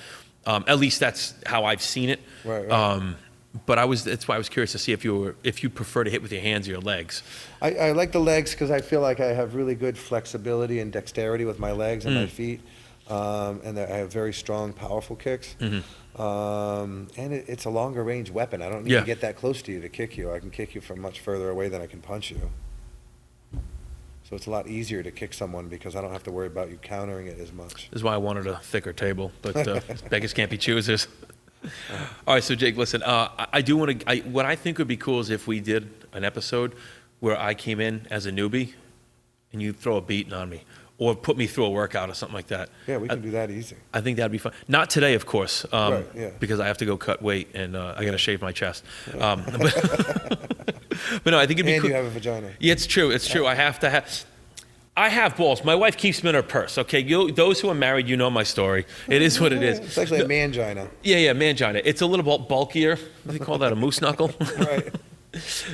At least that's how I've seen it. Right. But that's why I was curious to see if you prefer to hit with your hands or your legs. I like the legs because I feel like I have really good flexibility and dexterity with my legs and my feet. And I have very strong, powerful kicks. And it's a longer range weapon. I don't need to get that close to you to kick you. I can kick you from much further away than I can punch you. So it's a lot easier to kick someone because I don't have to worry about you countering it as much. This is why I wanted a thicker table, but beggars can't be choosers. All right, so Jake, listen, I do want to, what I think would be cool is if we did an episode where I came in as a newbie and you throw a beating on me or put me through a workout or something like that. Yeah, we can do that easy. I think that'd be fun. Not today, of course, Right, yeah. because I have to go cut weight and I got to shave my chest. But no, I think it'd be And cool. you have a vagina. Yeah, it's true. It's true. I have balls. My wife keeps them in her purse. Okay, those who are married, you know my story. It is what it is. It's actually a mangina. Yeah, mangina. It's a little bulkier. What do they call that? A moose knuckle? Right.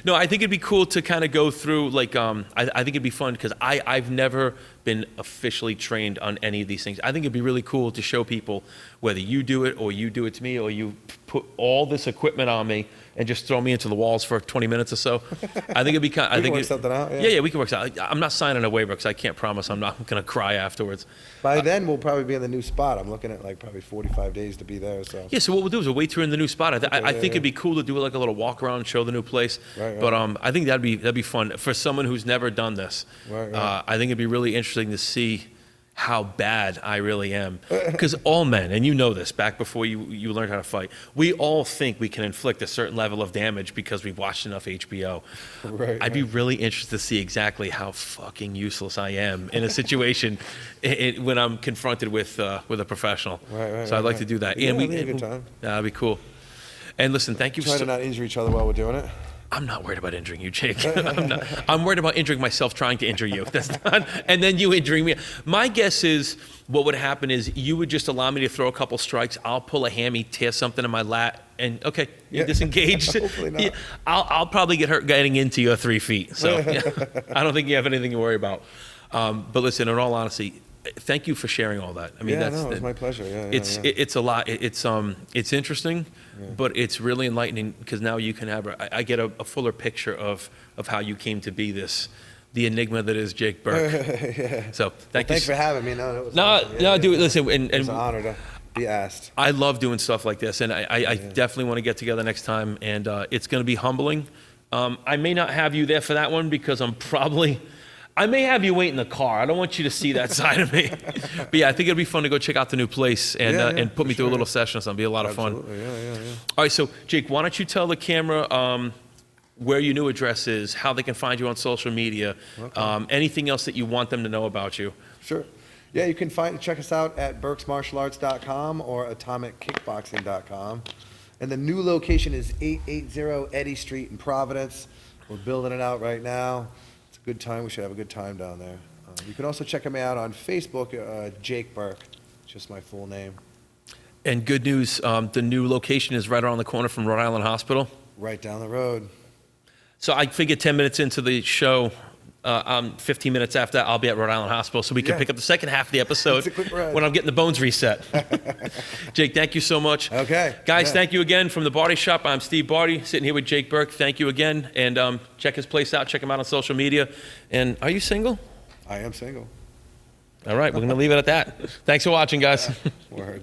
No, I think it'd be cool to kind of go through, like, I think it'd be fun because I've never been officially trained on any of these things. I think it'd be really cool to show people whether you do it or you do it to me or you put all this equipment on me and just throw me into the walls for 20 minutes or so. I think it'd be kind of, We can work something out, yeah. Yeah, we can work something out. I'm not signing a waiver because I can't promise I'm not going to cry afterwards. By then, we'll probably be in the new spot. I'm looking at like probably 45 days to be there. So Yeah, so what we'll do is we'll wait till you're in the new spot. I think yeah. it'd be cool to do like a little walk around and show the new place. Right. But I think that'd be fun for someone who's never done this. Right. I think it'd be really interesting to see how bad I really am. Because all men, and you know this, back before you learned how to fight, we all think we can inflict a certain level of damage because we've watched enough HBO. Right, I'd be really interested to see exactly how fucking useless I am in a situation when I'm confronted with a professional. Right, So I'd like to do that. Yeah, And that'd be a good time. That'd be cool. And listen, thank you Try to not injure each other while we're doing it. I'm not worried about injuring you, Jake. I'm worried about injuring myself trying to injure you. That's not, and then you injuring me. My guess is what would happen is you would just allow me to throw a couple strikes. I'll pull a hammy, tear something in my lat, and okay, you're disengaged. Hopefully not. Yeah, I'll probably get hurt getting into your 3 feet. So yeah, I don't think you have anything to worry about. But listen, in all honesty, thank you for sharing all that. I mean, Yeah, no, it was my pleasure. Yeah, it's a lot. It's interesting, but it's really enlightening because now you can have I get a fuller picture of how you came to be the enigma that is Jake Burke. Yeah. So Thanks for having me. No, it was No, awesome. no, dude. Listen, It was and an honor to be asked. I love doing stuff like this, and I definitely want to get together next time, and it's going to be humbling. I may not have you there for that one because I may have you wait in the car. I don't want you to see that side of me. But yeah, I think it'd be fun to go check out the new place and put me through a little session or something. It'd be a lot of fun. Absolutely. Yeah. All right, so Jake, why don't you tell the camera where your new address is, how they can find you on social media, anything else that you want them to know about you. Sure. Yeah, you can check us out at burksmartialarts.com or atomickickboxing.com. And the new location is 880 Eddy Street in Providence. We're building it out right now. It's a good time. We should have a good time down there. You can also check me out on Facebook, Jake Burke, just my full name. And good news, the new location is right around the corner from Rhode Island Hospital. Right down the road. So I figure 10 minutes into the show, 15 minutes after that, I'll be at Rhode Island Hospital, so we can pick up the second half of the episode It's a quick ride. when I'm getting the bones reset. Jake, thank you so much. Okay. Guys, thank you again from the Bardi Shop. I'm Steve Bardi, sitting here with Jake Burke. Thank you again, and check his place out. Check him out on social media. And are you single? I am single. All right, we're going to leave it at that. Thanks for watching, guys. Word.